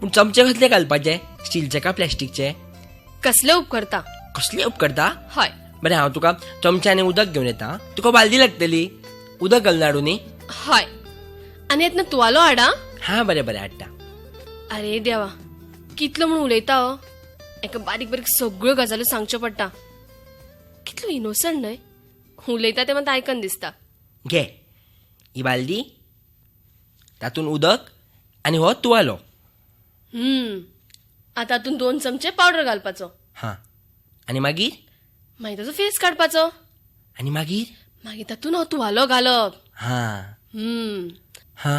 पूण चमचे कसले घालपाचे स्टीलचे का प्लॅस्टिकचे. कसले उपकरता कसले उपकरता हय बरें हांव तुका चमच्याने उदक घेवन येता तुका बालदी लागतली उदक घालून हाडूं न्ही हय आनी येतना तुवालो हाडा हा बरें बरें हाडटा अरे देवा कितलो म्हूण उलयता हो एका बारीक बारीक सगळ्यो गजाल्यो सांगच्यो पडटा कितलो इनोसंट न्हय उलयता ते मात आयकन दिसता घे ही बालदी तातूंत उदक आनी हो तुवालो आतां तातूंत 2 चमचे पावडर घालपाचो हा आनी मागीर मागीर ताचो फेस काडपाचो आनी मागीर मागीर तातूंत हो तुवालो घालप हा हा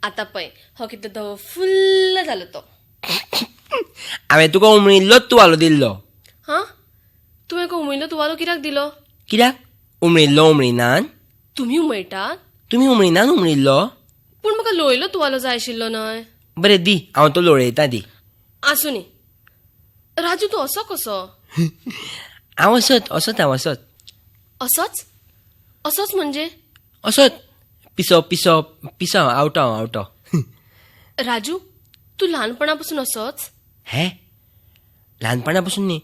आतां पळय हो कितलो धवो फुल्ल जालो तो हांवें तुका उमळिल्लोच तुवालो दिल्लो हा तुवें को उमळिल्लो तुवालो कित्याक दिलो कित्याक उमळिल्लो उमळिनान तुमी उमळटात तुमी उमळिनान उमळिल्लो पूण म्हाका लोळयलो तुवालो जाय आशिल्लो न्हय बरें दी हांव तो लोळयता दी आसूं न्ही राजू तूं असो कसो हांव असोच हांव असोच असोच असोच म्हणजे असोच पिसो पिसो पिसो आवटो राजू तूं ल्हानपणा पासून असोच हे ल्हानपणा पासून न्ही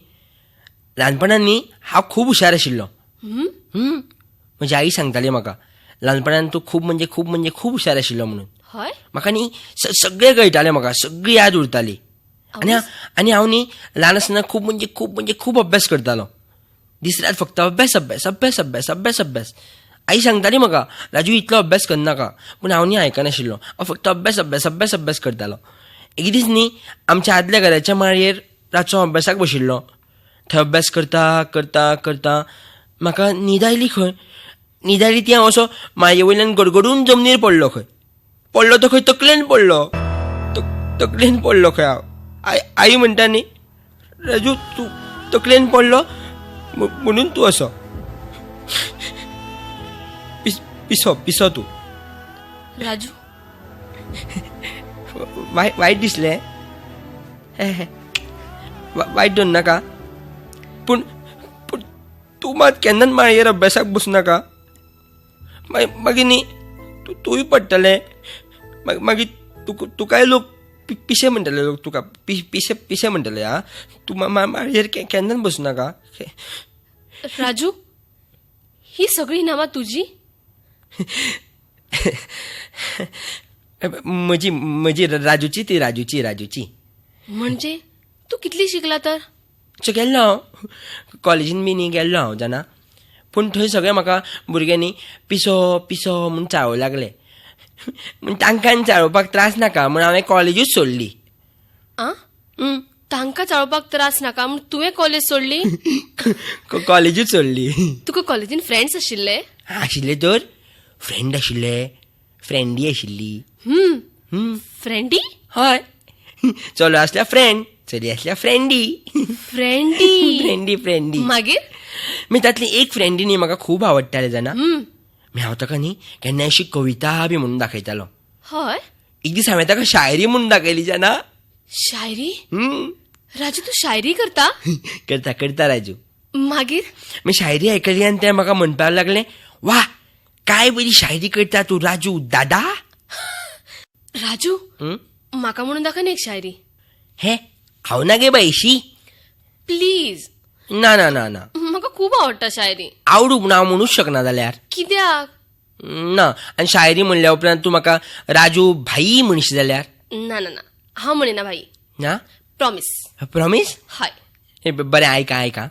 ल्हानपणान न्ही हांव खूब हुशार आशिल्लो म्हजी आई सांगताली म्हाका ल्हानपणान तूं खूब खूब हुशार आशिल्लो म्हणून हय म्हाका न्ही सगळें कळटालें म्हाका सगळी याद उरताली आनी हांव न्ही ल्हान आसतना खूब अभ्यास करतालो दीस रात फक्त अभ्यास आई सांगताली म्हाका राजू इतलो अभ्यास करनाका पूण हांव न्ही आयकनाशिल्लो हांव फक्त अभ्यास करतालो एक दीस न्ही आमच्या आदल्या घराच्या माळयेर रातचो अभ्यासाक बशिल्लो थंय अभ्यास करता म्हाका न्हीद आयली खंय न्हीद आयली ती हांव असो माळये वयल्यान गडगडून जमनीर पडलो तो खंय तकलेन पडलो खंय हांव आई म्हणटा न्ही राजू तूं तकलेन पडलो म्हणून तूं असो पिसो तूं राजू वायट दिसलें वायट धर नाका पूण तूं मात केन्नाच माळयेर अभ्यासाक बसनाका मागीर न्ही तूंय पडटलें मागीर तुकाय लोक पिशे म्हणटले लोक तुका पिशे म्हणटले हा तूं माळयेर केन्नाच बसनाका राजू ही सगळी नांवां तुजी म्हजी राजूची म्हणजे तूं कितली शिकला तर गेल्लो हांव कॉलेजीन बी न्ही गेल्लो हांव जाणा पूण थंय सगळे म्हाका भुरगे न्ही पिसो म्हूण चाळूं लागले म्हण तांकां चाळोवपाक त्रास नाका म्हण हांवें कॉलेजूच सोडली आ तांकां चाळोवपाक त्रास नाका म्हूण तुवें कॉलेज सोडली कॉलेजूच सोडली तुका कॉलेजीन फ्रेंड्स आशिल्ले आशिल्ले तर फ्रेंड आशिल्ले फ्रेंडी आशिल्ली फ्रेंडी हय चलो आसल्या फ्रेंड चली आसल्या फ्रेंडी फ्रेंडी मागीर मागीर तातली एक फ्रेंडी न्ही म्हाका खूब आवडटाले जाणा हांव ताका न्ही केन्ना अशी कविता बी म्हणून दाखयतालो हय एक दीस हांवें ताका शायरी म्हणून दाखयली जाणा शायरी राजू तूं शायरी करता करता राजू मागीर मी शायरी आयकली आनी ते म्हाका म्हणपाक लागले वा काय बरी शायरी करता तूं राजू दादा राजू म्हाका म्हणून दाखय एक शायरी हे हांव ना गे बायशी प्लीज ना म्हाका खूब आवडटा शायरी आवडू पूण हांव म्हणूच शकना जाल्यार कित्याक ना आनी शायरी म्हणल्या उपरांत तूं म्हाका राजू भाई म्हणशी जाल्यार ना हांव म्हणिना भाई ना प्रॉमिस हय बरें आयका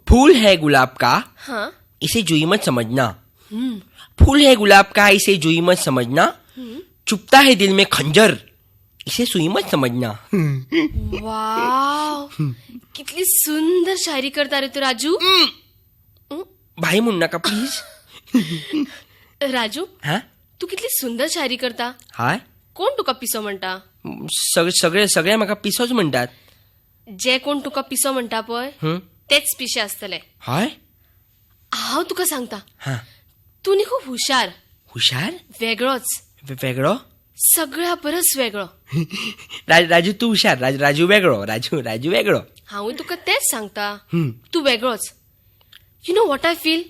फूल है गुलाब का हाँ इसे जुई मत समझना फूल है गुलाब का इसे जुई मत समझना चुपता है दिल में खंजर इसे सुई मत समझना वाव कितली सुंदर शायरी करता रे तू राजू भाई म्हण नाका प्लीज राजू हा तू कितली सुंदर शायरी करता हाय कोण तुका पिसो म्हणटा सगळे म्हाका पिसोच म्हणटात जे कोण तुका पिसो म्हणटा पळय तेच पिशे आसतले हाय हांव तुका सांगता हा तू न्ही खूब हुशार वेगळो सगळ्या परस वेगळो राजू तू हुशार राजू वेगळो राजू वेगळो हांवूय तुका तेच सांगता तू वेगळोच you know what I feel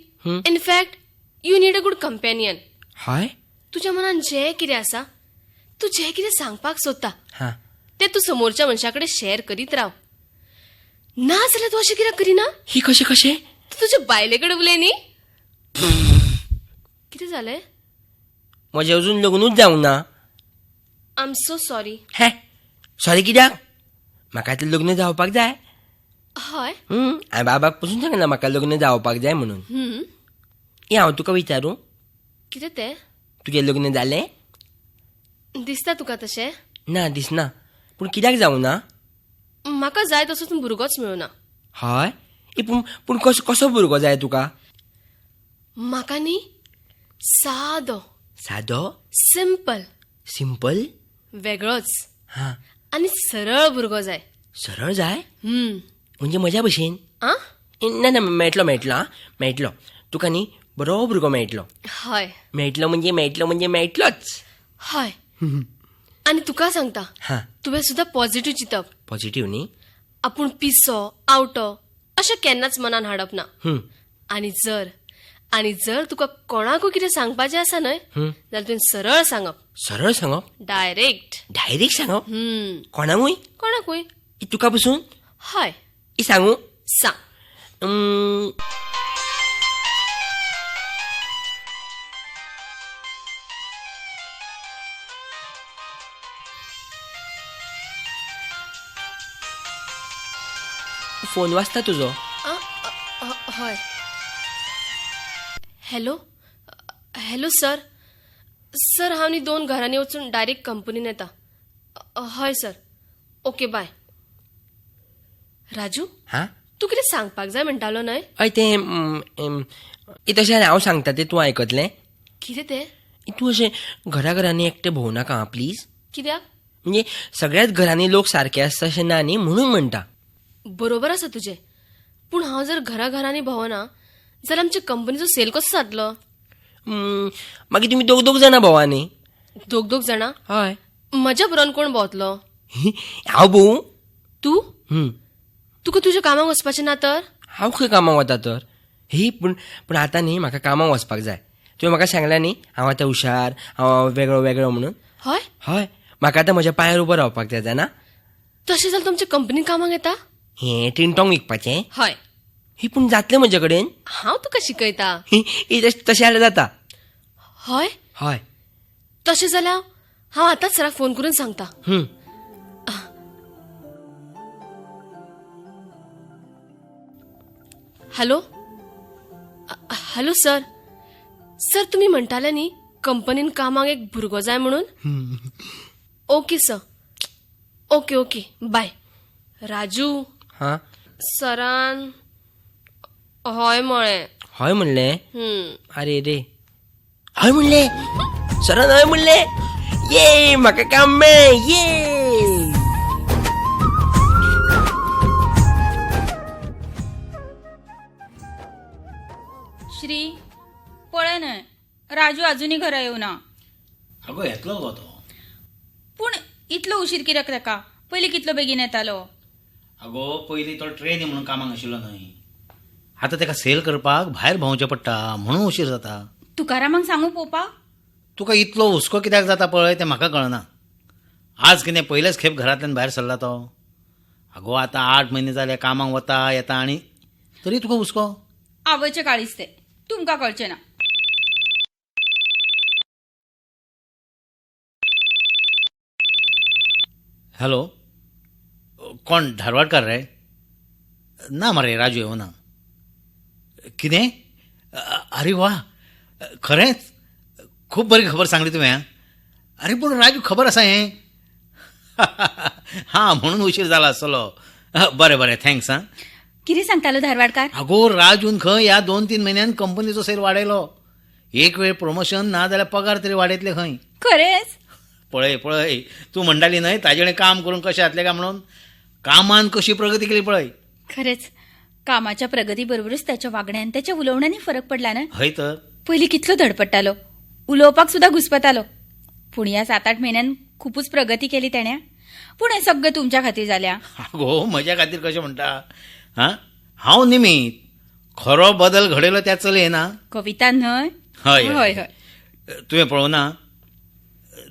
in fact you need a good companion हाय तुज्या मनान जे कितें आसा तू जे कितें सांगपाक सोदता हा ते तू समोरच्या मनशाकडे शेअर करीत राव. ना जाल्यार तूं अशें कित्याक करिना? ही कशें कशें तूं तुजे बायलेकडे उलय न्ही. कितें जालें? म्हजें अजून लग्नूच जावंक ना. I am so sorry. हे सॉरी कित्याक? म्हाका आतां लग्न जावपाक जाय. हय. हांवें बाबाक पसून सांगला म्हाका लग्न जावपाक जाय म्हणून. हे हांव तुका विचारूं, कितें तें? तुजें लग्न जालें? दिसता तुका तशें? ना दिसना. पूण कित्याक जावं ना? म्हाका जाय तसो तूं भुरगोच मेळूना. हय पूण पूण कसो भुरगो जाय तुका? म्हाका न्ही सादो, सादो, सिंपल, सिंपल, वेगळोच हां आनी सरळ भुरगो जाय. सरळ जाय म्हणजे म्हज्या भशेन? आ? ना ना मेळटलो मेळटलो आं मेळटलो. तुका न्ही बरो भुरगो मेळटलो. हय मेळटलो म्हणजे मेळटलोच. हय. आनी तुका सांगता, हां तुवें सुद्दां पॉझिटिव्ह चिंतप. पॉझिटिव्ह न्ही? आपूण पिसो आवटो अशें केन्नाच मनान हाडप ना. आनी जर तुका कोणाकूय कितें सांगपाचें आसा न्हय जाल्यार तुवें सरळ सांगप. सरळ सांगप? डायरेक्ट. डायरेक्ट सांगप? कोणाकूय? कोणाकूय. तुका पसून? हय. सांगू? सांग. फोन वाजता तुजो. हय. Hello hello sir. सर हांव न्ही 2 घरांनी वचून डायरेक्ट कंपनीन येता. हय सर. Okay bye. राजू हां तूं कितें सांगपाक जाय म्हणटालो न्हय? हय तें तशें हांव सांगता तें तूं आयकतलें? कितें तें? तूं अशें घराघरांनी एकटें भोंवनाका आं प्लीज. कित्याक? म्हणजे सगळ्याच घरांनी लोक सारके आसता अशें ना न्ही म्हणून म्हणटा. बरोबर आसा तुजें. पूण हांव जर घराघरांनी भोंवना जाल्यार आमच्या कंपनीचो सेल कसो जातलो? मागीर तुमी दोग जाणां भोंवा न्ही. 2 जाणां? हय. म्हज्या बरोवन कोण भोंवतलो? हांव भोंवू? तूं? तुका तुज्या कामाक वचपाचें ना तर? हांव खंय कामाक वता तर? पूण आतां न्ही म्हाका कामाक वचपाक जाय. तुवें म्हाका सांगलां न्ही हांव आतां हुशार, हांव वेगळो वेगळो म्हणून. हय. हय म्हाका आतां म्हज्या पांयार उबो रावपाक जाय जाणा. तशें जाल्यार तुमच्या कंपनीन कामाक येता? हें टिंटोंग विकपाचें? हय. पूण जातलें म्हजे कडेन? हांव तुका शिकयता. तशें जाल्यार जाता. हय. हय. तशें जाल्यार हांव आतांच सराक फोन करून सांगता. Hello hello sir. सर तुमी म्हणटाले न्ही कंपनीन कामाक एक भुरगो जाय म्हणून? Okay sir. Okay okay bye. Raju हां सरान हय म्हळें. हय म्हणलें? अरे रे हय म्हणलें? सरान हय म्हणलें? ये म्हाका काम मेळ्ळें. ये श्री पळय न्हय राजू अजूनही घरा येवना. अगो येतलो गो तो. पूण इतलो उशीर कित्याक ताका? पयलीं कितलो बेगीन येतालो. अगो पयलीं तो ट्रेन म्हणून कामाक आशिल्लो न्हय. आतां ताका सेल करपाक भायर भोंवचें पडटा म्हणून उशीर जाता. तुकारामांक सांगू पळोवपाक? तुका इतलो हुस्को कित्याक जाता पळय तें म्हाका कळना. आज कितें पयलेच खेप घरांतल्यान भायर सरला तो. अगो आतां 8 म्हयने जाले कामाक वता येता आनी तरी तुका हुस्को. आवयचे काळीच ते तुमकां कळचें ना. हॅलो कोण धारवाडकार रे? ना मरे राजू येवना. कितें? अरे वा खरेंच खूब बरी खबर सांगली तुवें. अरे पूण राजू खबर आसा हें? हां म्हणून उशीर जाला आसतलो. बरें बरें थँक्स आं. कितें सांगतालो धारवाडकार? अगो राजून खंय ह्या 2-3 म्हयन्यान कंपनीचो सेल वाडयलो. एक वेळ प्रमोशन ना जाल्यार पगार तरी वाडयतले खंय. खरेंच? पळय पळय तूं म्हणटाली न्हय ताजे कडेन काम करून कशें जातलें काय म्हणून. कामान कशी प्रगती केली पळय. खरेंच कामाच्या प्रगती बरोबरच त्याच्या वागण्यान त्याच्या उलोवण्यांनी फरक पडला ना. हय तर. पयलीं कितलो धडपडटालो, उलोवपाक सुद्दां घुसपतालो. पूण ह्या 7-8 म्हयन्यान खूपच प्रगती केली तेण्या. पूण हें सगळें तुमच्या खातीर जाल्या. अगो म्हज्या खातीर कशें म्हणटा? हां हांव निमीत. खरो बदल घडयलो त्या चलयेन ना. कविता न्हय? हय हय हय. तुवें पळोवना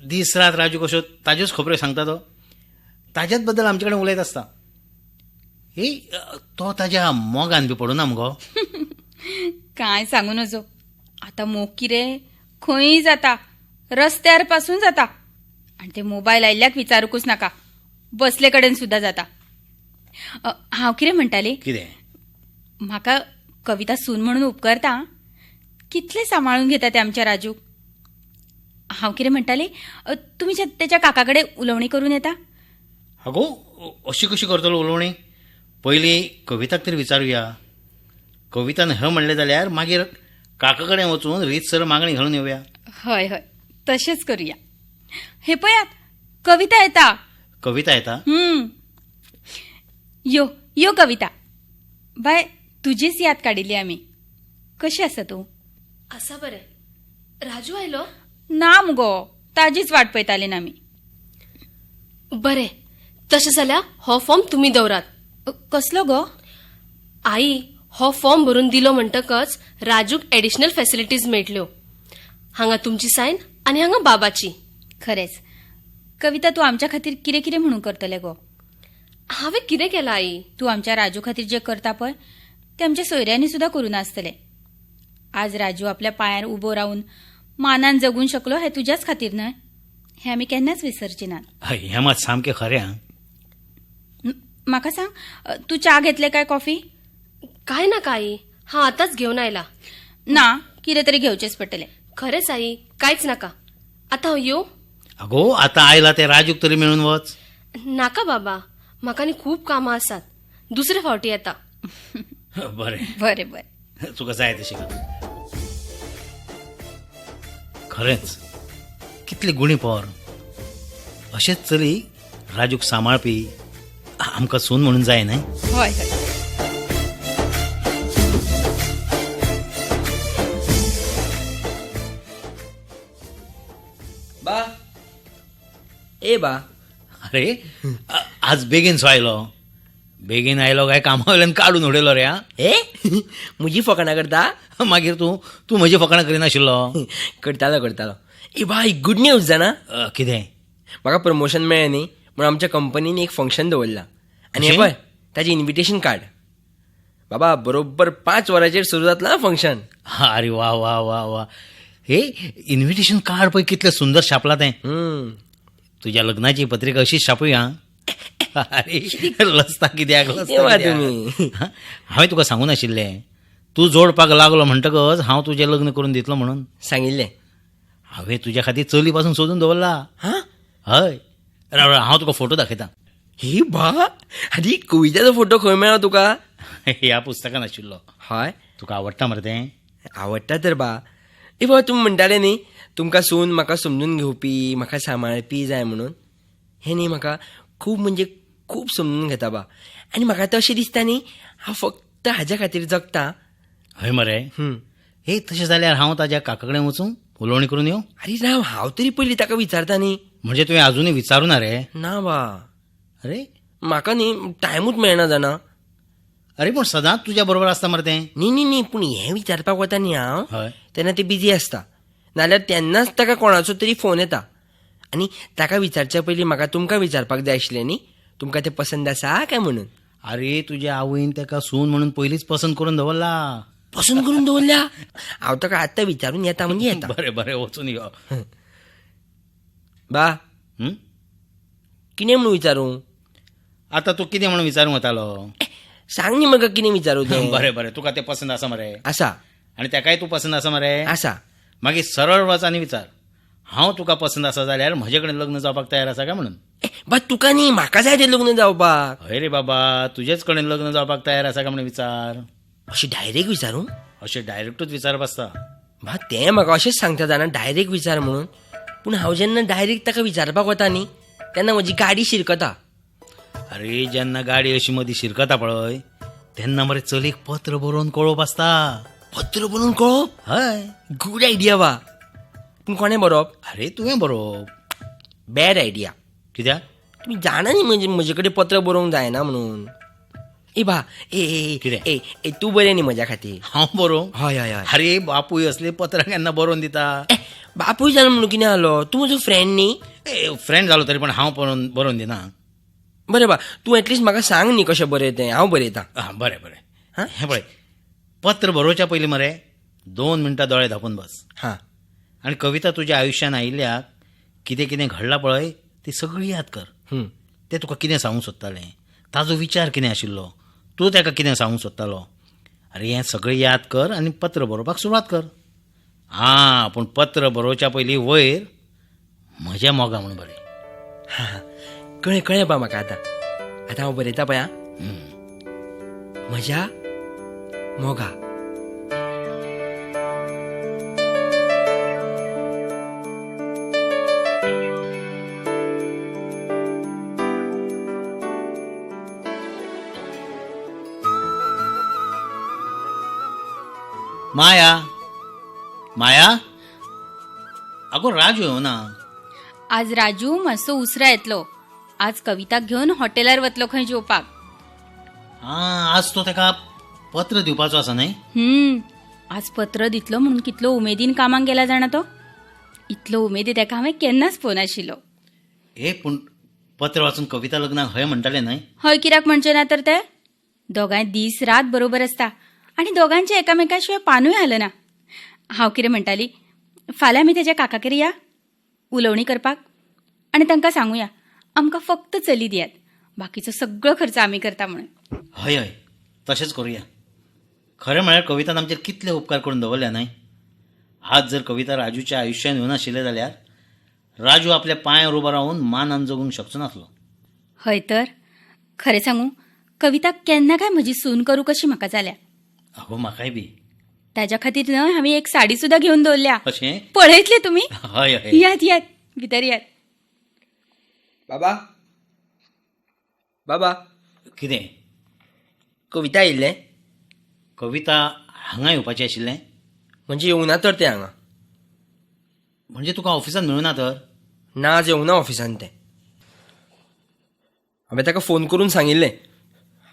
दीस रात राजू कश्यो ताज्योच खबऱ्यो सांगता तो. ताज्याच बद्दल आमचे कडेन उलयत आसता. हे तो ताज्या मोगान बी पडूना मुगो. काय सांगू नजो. आता मोग किरे खंय जाता, रस्त्यार पासून जाता. आणि ते मोबायल आयल्याक विचारूकूच नाका, बसले कडेन सुद्धा जाता. हांव कितें म्हणटालें, कितें? म्हाका कविता सून म्हणून उपकारता. कितले सांबाळून घेता ते आमच्या राजूक. हांव कितें म्हणटालें, तुमी त्याच्या काकाकडे उलोवणी करून येता. अगो अशी कशी करतलो उलोवणी? पयलीं कविताक तरी विचारुया. कवितान हय म्हणलें जाल्यार मागीर काका कडेन वचून रीतसर मागणी घालून येवया. हय हय, तशेंच करुया. हे पळयात, कविता येता. कविता येता? यो यो कविता. बाय, तुजीच याद काडिल्ली आमी. कशी आसा तूं? असा बरें. राजू आयलो? ना मुगो, ताजीच वाट पळयतालीं आमी. बरें, तशें जाल्यार हो फॉर्म तुमी दवरात. कसलो गो? आई, हो फॉर्म भरून दिलो म्हणटकच राजूक एडिशनल फॅसिलिटीज मेळटल्यो. हांगा तुमची सायन आनी हांगा बाबाची. खरेंच कविता, तूं आमच्या खातीर कितें कितें म्हणून करतलें गो. हांवें कितें केलां आई? तूं आमच्या राजू खातीर जे करता पळय ते आमच्या सोयऱ्यांनी सुद्धा करून आसतलें. आज राजू आपल्या पांयार उबो रावन मानान जगून शकलो हें तुज्याच खातीर न्हय. हें आमी केन्नाच विसरची नात. हय, हें मात सामकें खरें आं. म्हाका सांग, तूं च्या घेतले काय कॉफी? काय नाका आई, हांव आतांच घेवन आयला. ना, कितें तरी घेवचेच पडटलें. खरेंच आई, कांयच नाका. आतां हांव येवं? अगो आतां आयला ते राजूक तरी मेळून वच. नाका बाबा, म्हाका आनी खूब कामां आसात. दुसरे फावटी येता. बरें, बरें बरें. तुका जाय तशी घाल. खरेंच कितली गुणी पोर. अशेंच चली राजूक सांबाळपी आमकां सून म्हणून जाय न्हय. हय हय. बा, ए बा, अरे आज बेगीन सो आयलो. बेगीन आयलो काय कामा वयल्यान काडून उडयलो रे. हा ए म्हजी फकाणां करता. मागीर तूं म्हजी फकाणां करिनाशिल्लो. करतालो करतालो. ए बा, एक गुड न्यूज जाणा. कितें? म्हाका प्रमोशन मेळ्ळें न्ही, म्हणून आमच्या कंपनीन एक फंक्शन दवरला. आनी हे अशें? पळय, ताजें इन्विटेशन कार्ड. बाबा, बरोबर 5 वरांचेर सुरू जातलां फंक्शन. अरे वा वा वा वा. हे इन्व्हिटेशन कार्ड पळय कितलें सुंदर छापला तें. तुझ्या लग्नाची पत्रिका अशीच छापूया. अरे लसता कित्याक तेव्हा तुम्ही. हांवें तुका सांगून नाशिल्लें, तूं जोडपाक लागलो म्हणटकच हांव तुजें लग्न करून दितलो म्हणून. सांगिल्लें. हांवें तुज्या खातीर चली पासून सोदून दवरला. हा, हय, राव राव, हांव तुका फोटो दाखयतां. ही बा, आनी कविताचो फोटो खंय मेळ्ळो तुका? ह्या पुस्तकान आशिल्लो. हय, तुका आवडटा मरे तें? आवडटा तर बा. ए बा, तुमी म्हणटाले न्ही तुमकां सून म्हाका समजून घेवपी, म्हाका सांबाळपी जाय म्हणून. हें न्ही म्हाका खूब म्हणजे खूब समजून घेता बा. आनी म्हाका आतां अशें दिसता न्ही, हांव फक्त हाज्या खातीर जगता. हय मरे. हे तशें जाल्यार हांव ताज्या काका कडेन वचूं उलोवणी करून येवं? अरे राव, हांव तरी पयलीं ताका विचारता न्ही. म्हणजे तुवें आजुनूय विचारूना रे? ना बा, अरे म्हाका न्ही टायमूच मेळना जाणा. अरे पूण सदांच तुज्या बरोबर आसता मरे तें. न्ही, पूण हें विचारपाक वता न्ही हांव, हय. तेन्ना ते बिजी आसता. नाल्यार तेन्नाच ताका कोणाचो तरी फोन येता. आनी ताका विचारच्या पयलीं म्हाका तुमकां विचारपाक जाय आशिल्लें न्ही, तुमकां तें पसंद आसा काय म्हणून. अरे तुज्या आवयन ताका सून म्हणून पयलींच पसंत करून दवरला. पसंद करून दवरल्या? हांव ताका आत्तां विचारून येता म्हणजे येता. बरें बरें, वचून यो. बा, हं? कितें म्हणून विचारूं? आतां तूं कितें म्हणून विचारूंक वतालो? सांग न्ही म्हाका कितें विचारूं तें. बरें बरें, तुका तें पसंत आसा मरे? आसा आनी ताकाय तूं पसंत आसा मरे? आसा. मागीर सरळ वच आनी विचार, हांव तुका पसंत आसा जाल्यार म्हजे कडेन लग्न जावपाक तयार आसा काय म्हणून. बा, तुका न्ही म्हाका जाय तें लग्न जावपाक. हय रे बाबा, तुजेच कडेन लग्न जावपाक तयार आसा काय म्हणून विचार. अशें डायरेक्ट विचारूं? अशें डायरेक्टूच विचारप आसता. बा, तें म्हाका अशेंच सांगता जाणा डायरेक्ट विचार म्हणून. पूण हांव जेन्ना डायरेक्ट ताका विचारपाक वता न्ही, तेन्ना म्हजी गाडी शिरकता. अरे जेन्ना गाडी अशी मदीं शिरकता पळय, तेन्ना मरे चलीक पत्र बरोवन कळोवप आसता. पत्र बरोवन कळप? हय. गूड आयडिया बा. पूण कोणें बरोवप? अरे तुवें बरोवप. Bad idea. कित्याक? तुमी जाणा न्ही म्हणजे म्हजे कडेन पत्र बरोवंक जायना म्हणून. ए बा, कितें? ए तूं बरें न्ही म्हज्या खातीर? हांव बरोवं? हय हय हय. अरे बापूय असले पत्रां केन्ना बरोवन दिता. बापूय जालो म्हणून कितें जालो? तूं म्हजो फ्रेंड न्ही. फ्रेंड जालो तरी पण हांव बरोवन दिना. बरें बा तूं एटलिस्ट म्हाका सांग न्ही कशें बरें तें हांव बरयतां. हां बरें बरें हां? हें पळय पत्र बरोवच्या पयलीं मरे 2 मिनटां दोळे धांपून बस हां आनी कविता तुज्या आयुश्यान आयिल्ल्याक कितें कितें घडलां पळय ती सगळी याद कर. तें तुका कितें सांगूंक सोदतालें, ताजो विचार कितें आशिल्लो, तूं ताका कितें सांगूंक सोदतालो. अरे हें सगळें याद कर आनी पत्र बरोवपाक सुरवात कर. हां पूण पत्र बरोवच्या पयलीं वयर म्हज्या मोगा म्हूण बरें. हां कळ्ळें कळ्ळें बा म्हाका आतां हांव बरयतां पळय आं. म्हज्या मोगा. माया माया आगो राजू येवं ना. आज राजू मातसो उसरा येतलो. आज कविताक घेवन हॉटेलार वतलो खंय जेवपाक. हां आज तो ताका पत्र दिवपाचो आसा न्हय. आज पत्र दितलो म्हणून कितलो उमेदीन कामाक गेला जाणा तो. इतलो उमेदी ताका हांवें केन्नाच फोन आशिल्लो. पूण पत्र वाचून कविता लग्नाक हय म्हणटाले न्हय. हय कित्याक म्हणचे ना तर ते. दोगांय दीस रात बरोबर आसता आनी दोगांचे एकामेका शिवाय पानूय हालना. हांव कितें म्हणटाली फाल्यां आमी तेज्या काकागेर या उलोवणी करपाक आनी तांकां सांगुया आमकां फक्त चली दियात, बाकीचो सगळो खर्च आमी करता म्हणून. हय हय तशेंच करुया. खरें म्हळ्यार कवितान आमचेर कितले उपकार करून दवरल्या न्हय. आज जर कविता राजूच्या आयुश्यान येवं नाशिल्लें जाल्यार राजू आपल्या पांयार उबो रावन मानान जगूंक शकचो नासलो. हय तर खरें सांगू कविताक केन्ना काय म्हजी सून करूं कशी म्हाका जाल्या. अगो म्हाकाय बी ताज्या खातीर न्हय हांवें एक साडी सुद्दां घेवन दवरल्या. अशें. पळयतले तुमी. हय हय यात यात भितर यात. बाबा बाबा कितें कविता आयिल्लें कविता हांगा येवपाचें आशिल्लें. म्हणजे येवना तर तें हांगा. म्हणजे तुका ऑफिसांत मेळूना तर. ना आज येवना ऑफिसान तें. हांवें ताका फोन करून सांगिल्लें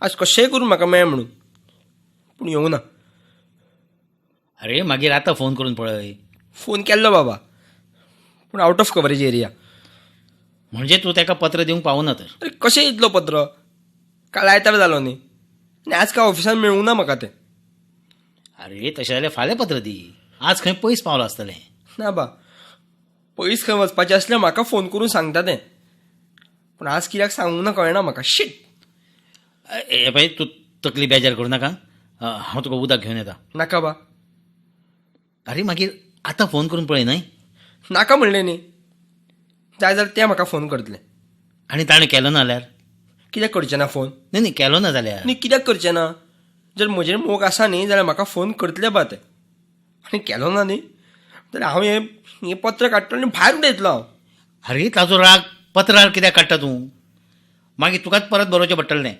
आज कशेंय करून म्हाका मेळ म्हणून, पूण येवना. अरे मागीर आतां फोन करून पळय. फोन केल्लो बाबा पूण आउट ऑफ कवरेज एरिया. म्हणजे तूं ताका पत्र दिवंक पावना तर. अरे कशें येतलो पत्र. काल आयतार जालो न्ही आनी आज काय ऑफिसान मेळूना म्हाका तें. अरे तशें जाल्यार फाल्यां पत्र दी. आज खंय पयस पावलो आसतलें. ना बा पयस खंय वचपाचें आसल्यार म्हाका फोन करून सांगता तें, पूण आज कित्याक सांगूंक ना कळना म्हाका. शीट. हे पळय तूं तकली बेजार करूं नाका. हांव तुका उदक घेवन येता. नाका बा. अरे मागीर आतां फोन करून पळय न्हय. नाका म्हणलें न्ही. जाय जाल्यार ते म्हाका फोन करतले. आनी ताणें केलो ना जाल्यार. कित्याक करचें ना फोन. न्ही न्ही केलो ना जाल्यार. न्ही कित्याक करचें ना. जर म्हजेर मोग आसा न्ही जाल्यार म्हाका फोन करतले बा ते. आनी केलो ना न्ही जाल्यार हांव हें पत्र काडटलो आनी भायर उडयतलो हांव. अरे ताजो राग पत्रार कित्याक काडटा तूं. मागीर तुकाच परत बरोवचें पडटलें.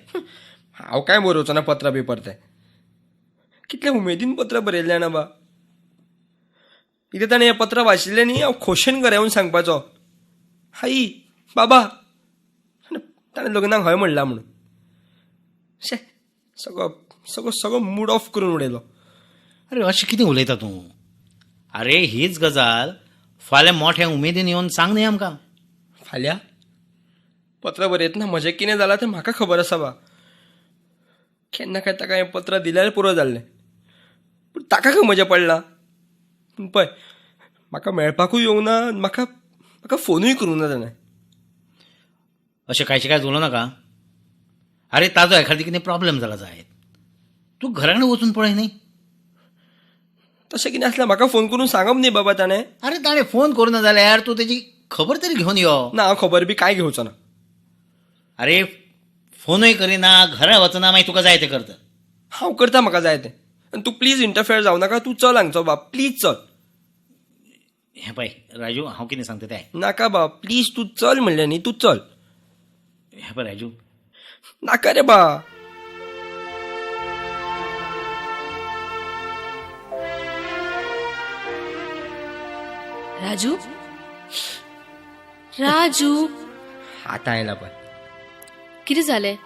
हांव काय बरोवचो ना पत्र पेपर तें. कितले उमेदीन पत्र बरयल्लें ना बा. कितें ताणें हें पत्र वाचिल्लें न्ही हांव खोशेन घरा येवन सांगपाचो आई बाबा ताणें लग्नाक हय म्हणला म्हणून. शे सगळो सगळो सगळो मूड ऑफ करून उडयलो. अरे अशें कितें उलयता तूं. अरे हीच गजाल फाल्यां मोठ्या उमेदीन येवन सांग न्ही आमकां. फाल्यां पत्र बरयतना म्हजें कितें जालां तें म्हाका खबर आसा बा. केन्ना काय ताका हें पत्र दिल्यार पुरो जाल्लें, पूण ताका खंय म्हजें पडलां. पळय म्हाका मेळपाकूय येवना म्हाका म्हाका फोनूय करूं ना ताणें. अशें कांयचे कांय उलोव नाका. अरे ताजो एखादी कितें प्रॉब्लेम जाला जायत तूं घरा कडेन वचून पळय न्ही. तशें कितें आसल्यार म्हाका फोन करून सांगप न्ही बाबा ताणें. अरे ताणें फोन करूं जाल्यार तूं तेजी खबर तरी घेवन यो. ना हांव खबर बी काय घेवचो ना. अरे फोनूय करिना घरा वचना मागीर तुका जाय तें करता. हांव करता म्हाका जाय तें. आनी तूं प्लीज इंटरफेअर जावं नाका. तूं चल हांगचो बाब प्लीज चल. हें पळय राजू हांव कितें सांगता तें. नाका बा प्लीज तूं चल म्हणलें न्ही. तूं चल. हें पळय राजू नाका रे बा. राजू राजू आतां आयला पळय. कितें जालें.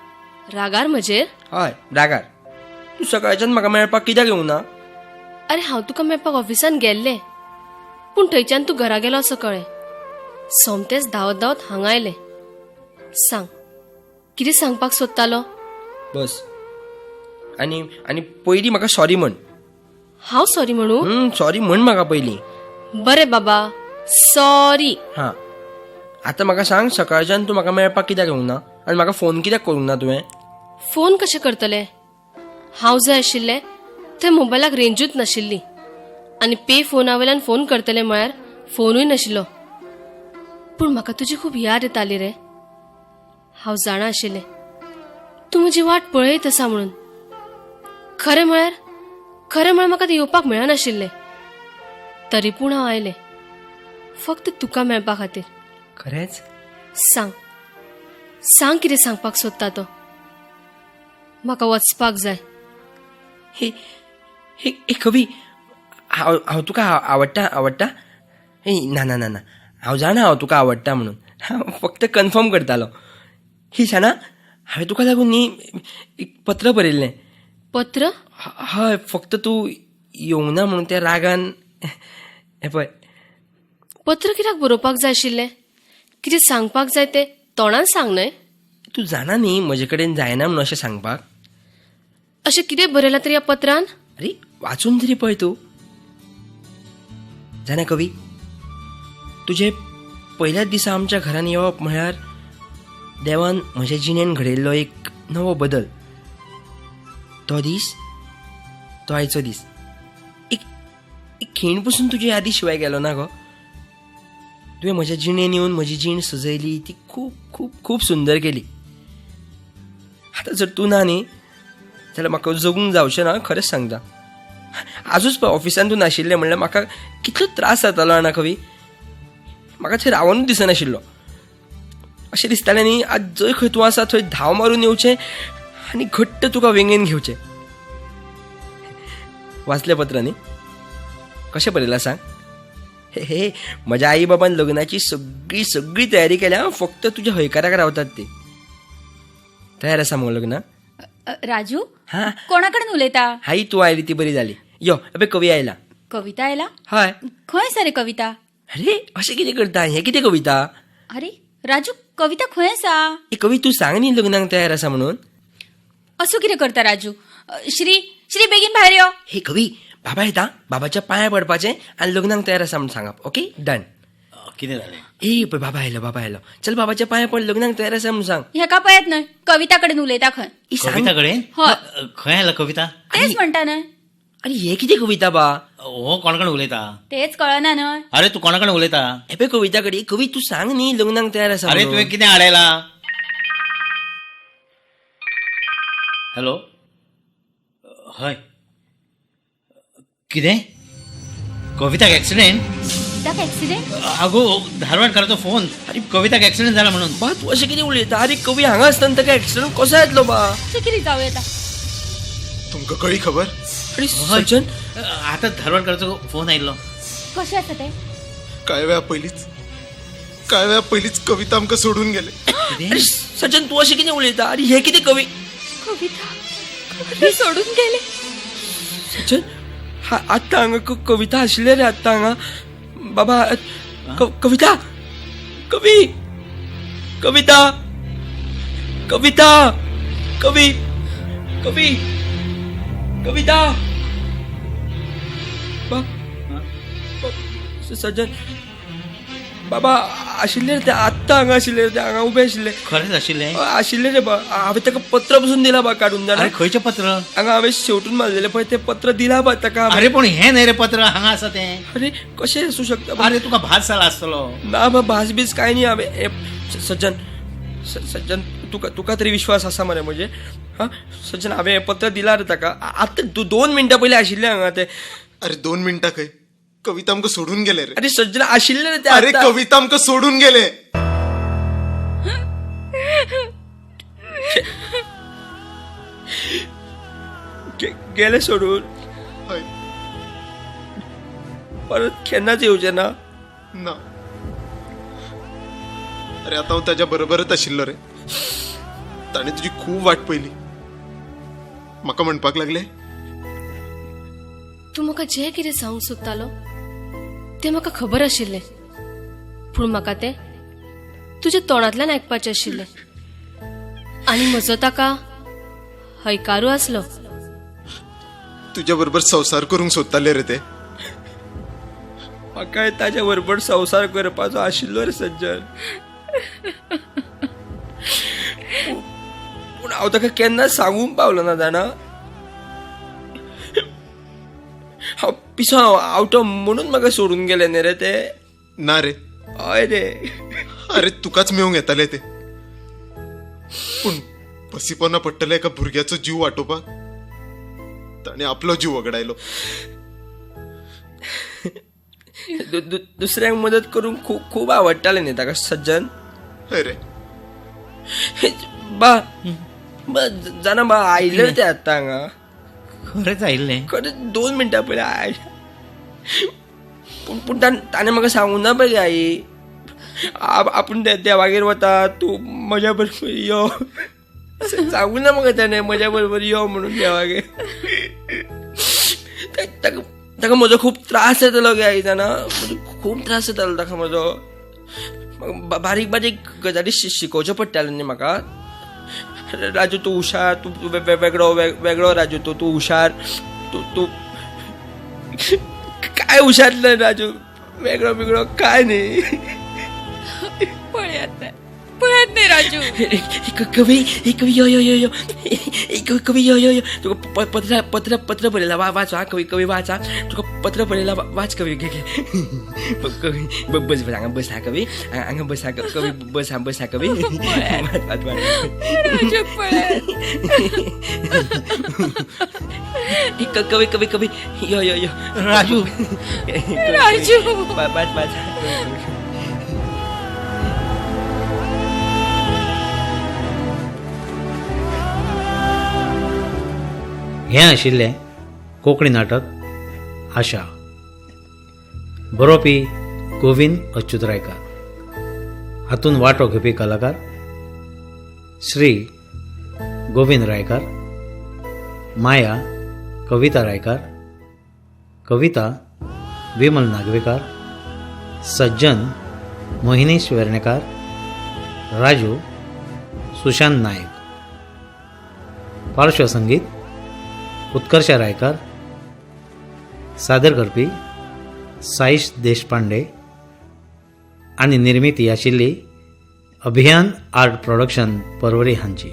रागार म्हजेर. हय रागार. तूं सकाळच्यान म्हाका मेळपाक कित्याक येवना. अरे हांव तुका मेळपाक ऑफिसान गेल्लें पूण थंयच्यान तूं घरा गेलो असो कळ्ळें. सोमतेच धांवत धांवत हांगा आयलें. सांग कितें सांगपाक सोदतालो? बस आनी आनी पयलीं म्हाका सॉरी म्हण. हांव सॉरी म्हणू? सॉरी म्हण म्हाका पयलीं. बरें बाबा, सॉरी. हां आतां म्हाका सांग, सकाळच्यान तूं म्हाका मेळपाक कित्याक येवंक ना आनी म्हाका फोन कित्याक करूंक ना तुवें? फोन कशें करतले? हांव जंय आशिल्लें थंय मोबायलाक रेंजूच नाशिल्ली आनी पे फोना वयल्यान फोन करतले म्हळ्यार फोनूय नाशिल्लो. पूण म्हाका तुजी खूब याद येताली रे. हांव जाणा आशिल्लें तूं म्हजी वाट पळयत आसा म्हणून. खरें म्हळ्यार म्हाका थंय येवपाक मेळनाशिल्लें. तरी पूण हांव आयलें फक्त तुका मेळपा खातीर. खरेंच? सांग कितें सांगपाक सोदता तो. म्हाका वचपाक जाय. हे हे हे कवी, हांव तुका आवडटा? हे ना ना ना ना, हांव जाणा हांव तुका आवडटा म्हणून. हांव फक्त कन्फर्म करतालो. ही जाणा, हांवें तुका लागून न्ही एक पत्र बरयल्लें. पत्र? हय, फक्त तूं येवंक ना म्हणून त्या रागान. हे पळय. पत्र कित्याक बरोवपाक जाय आशिल्लें? कितें सांगपाक जाय तें तोंडान सांग न्हय. तूं जाणा न्ही म्हजे कडेन जायना म्हणून अशें सांगपाक. अशें कितें बरयलां तर ह्या पत्रान? अरे वाचून तरी पळय तूं. जाणा कवी, तुजे पयल्याच दिसा आमच्या घरान येवप म्हळ्यार देवान म्हज्या जिणेन घडयल्लो एक नवो बदल. तो दीस, तो आयचो दीस. एक खीण पसून तुजे यादी शिवाय गेलो ना गो. तुवें म्हज्या जिणेन येवन म्हजी जीण सजयली, ती खूब खूब खूब सुंदर केली. आतां जर तूं ना न्ही जाल्यार म्हाका जगूंक जावचें ना, खरेंच सांगता. आजूच पळय ऑफिसान तूं नाशिल्लें म्हणल्यार म्हाका कितलो त्रास जातालो जाणा कवी. म्हाका थंय रावनूच दिसनाशिल्लो. अशें दिसतालें न्ही आज जंय खंय तूं आसा थंय धांव मारून येवचें आनी घट्ट तुका वेंगेन घेवचें. वाचलें पत्र न्ही? कशें बरयलां सांग. हे म्हज्या आई बाबान लग्नाची सगळी तयारी केल्या, फक्त तुज्या हयकाराक रावतात ते. तयार आसा मगो लग्न? राजू, हा कोणाकडेन उलयता? हाई तूं आयली ती बरी जाली. यो अबे कवी आयला. कविता आयला? हय. खंय आसा रे कविता? अरे अशें कितें करता? हें कितें कविता? अरे राजू, कविता खंय आसा? ए कवी, तूं सांग न्ही लग्नाक तयार आसा म्हणून. असो कितें करता राजू? श्री बेगीन भायर यो. हे कवी, बाबा येता, बाबाच्या पांयां पडपाचें आनी लग्नाक तयार आसा म्हणून सांगप. Okay done. कितें जालें? ए पळय बाबा आयलो. चल बाबाच्या पांयां पड, लग्नाक तयार आसा म्हणून सांग. ह्याका पळयत न्हय, कविता कडेन उलयता खंय. ई सांग. कविता कडेन? हय. खंय आयला कविता? तेच म्हणटा न्हय. अरे हे कितें कविता बा? हो कोणा कडेन उलयता? तेच कळना न्हय. अरे तू कोणा कडेन उलयता? हे पळय कविता कडेन. कवी तूं सांग न्ही लग्नाक तयार आसा अरे म्हणून. तुवें कितें हाडयला? हॅलो, हय. कितें? कविताक एक्सिडेंट? ताका एक्सिडेंट? आगो धारवाडकाराचो फोन. अरे कविताक एक्सिडेंट जाला म्हणून. बा तूं अशें कितें उलयता? अरे कवी हांगा आसतना ताका एक्सिडंट कसो येतलो बा? कितें जावं येता? तुमकां कळी खबर? अरे सजन, आतां धारवाडकाराचो फोन आयिल्लो. कशें आसा तें? कांय वेळा पयलींच कविता आमकां सोडून गेले. अरे सजन तूं अशें कितें उलयता? अरे हे कितें कवी? कविता सोडून गेले. सजन आत्तां हांगा कविता आशिल्ले रे आत्तां हांगा. बाबा कविता, कवी, कविता, कविता, कवी, कवी, कविता. सजन बाबा आशिल्ले रे ते आत्तां हांगा आशिल्ले रे ते हांगा उबे आशिल्ले. खरेंच आशिल्लें? आशिल्ले रे बा. हांवें ताका पत्र पसून दिला बा काडून जाणा. अरे खंयचें पत्र? हांगा हांवें शेवटून मारलेलें पळय तें पत्र दिला बा ताका. अरे पूण हें न्हय रे पत्र, हांगा आसा तें. अरे कशें आसूं शकता बा? अरे तुका भास जाला आसतलो. ना बा भास बीस कांय न्ही. हांवें सज्जन तुका तरी विश्वास आसा मरे म्हजे? हा सज्जन हांवें हें पत्र दिलां रे ताका. आतां 2 मिनटां पयलीं आशिल्लें हांगा ते. अरे 2 मिनटां खंय, कविता आमकां सोडून गेले रे. अरे सज्जन आशिल्ले रे ते. अरे कविता आमकां सोडून गेले. गेले सोडून. हय. परत केन्नाच येवचे ना. ना. अरे आता हांव ताच्या बरोबरच आशिल्लो रे. ताणें तुजी खूब वाट पयली. म्हाका म्हणपाक लागले, तूं म्हाका जें कितें सांगूंक सोदतालो तें म्हाका खबर आशिल्लें, पूण म्हाका तें तुज्या तोंडांतल्यान आयकपाचें आशिल्लें. आणि म्हजो ताका हयकारू आसलो. तुझ्या बरोबर संसार करूंक सोदताले रे ते. म्हाकाय ताच्या बरोबर संसार करपाचो आशिल्लो रे सज्जन. पूण हांव ताका केन्नाच सांगूंक पावलो ना जाणा. हांव पिसो आवटो म्हणून म्हाका सोडून गेले न्ही रे ते. ना रे, हय रे. अरे तुकाच मेळूंक येताले ते. पूण पसिपना पडटले एका भुरग्याचो जीव वाटोवपाक ताणें आपलो जीव वगडायलो. दुसऱ्यांक मदत करूंक खूब खूब आवडटालें न्ही ताका सज्जन. हय रे. बा जाणा बा आयले ते आतां हांगा. खरेंच आयिल्लें. खरें 2 मिनटां पयलीं आय. पूण ताणें म्हाका सांगूंक ना पळय आई. आपूण देवागेर वता, तूं म्हज्या बरोबर यो. सांगूंक ना म्हाका ताणें म्हज्या बरोबर यो म्हणून देवागेर. ताका म्हजो खूब त्रास जातालो गे आई जाणा. खूब त्रास जातालो ताका म्हजो. बारीक बारीक गजाली शिकोवच्यो पडटाल्यो न्ही म्हाका. राजू तूं हुशार, तूं वेगळो राजू तूं हुशार. तूं काय हुशार राजू. वेगळो वेगळो काय न्ही. पळयात नाही राजू. कवी यो यो यो यो. कवी यो यो यो. तुका पत्र बरयला वाच. हा कवी वाच. तुका पत्र बरयला वाच कवी. घे कवी बस हांगा बस. हा कवी हांगा बस. हा कवी बस. हा बस. हा कवी राजू पळयात. कवी कवी कवी यो यो यो. राजू. राजू. वाच. हें आशिल्लें कोंकणी नाटक आशा. बरोवपी गोविंद अच्युत रायकार. हातूंत वांटो घेवपी कलाकार श्री गोविंद रायकार, माया कविता रायकार, कविता विमल नागवेकर, सज्जन मोहिनीश वेर्णेकार, राजू सुशांत नायक. पार्श्वसंगीत उत्कर्ष रायकार. सादर करपी साईश देशपांडे आनी निर्मिती आशिल्ली अभियान आर्ट प्रोडक्शन परवरी हांची.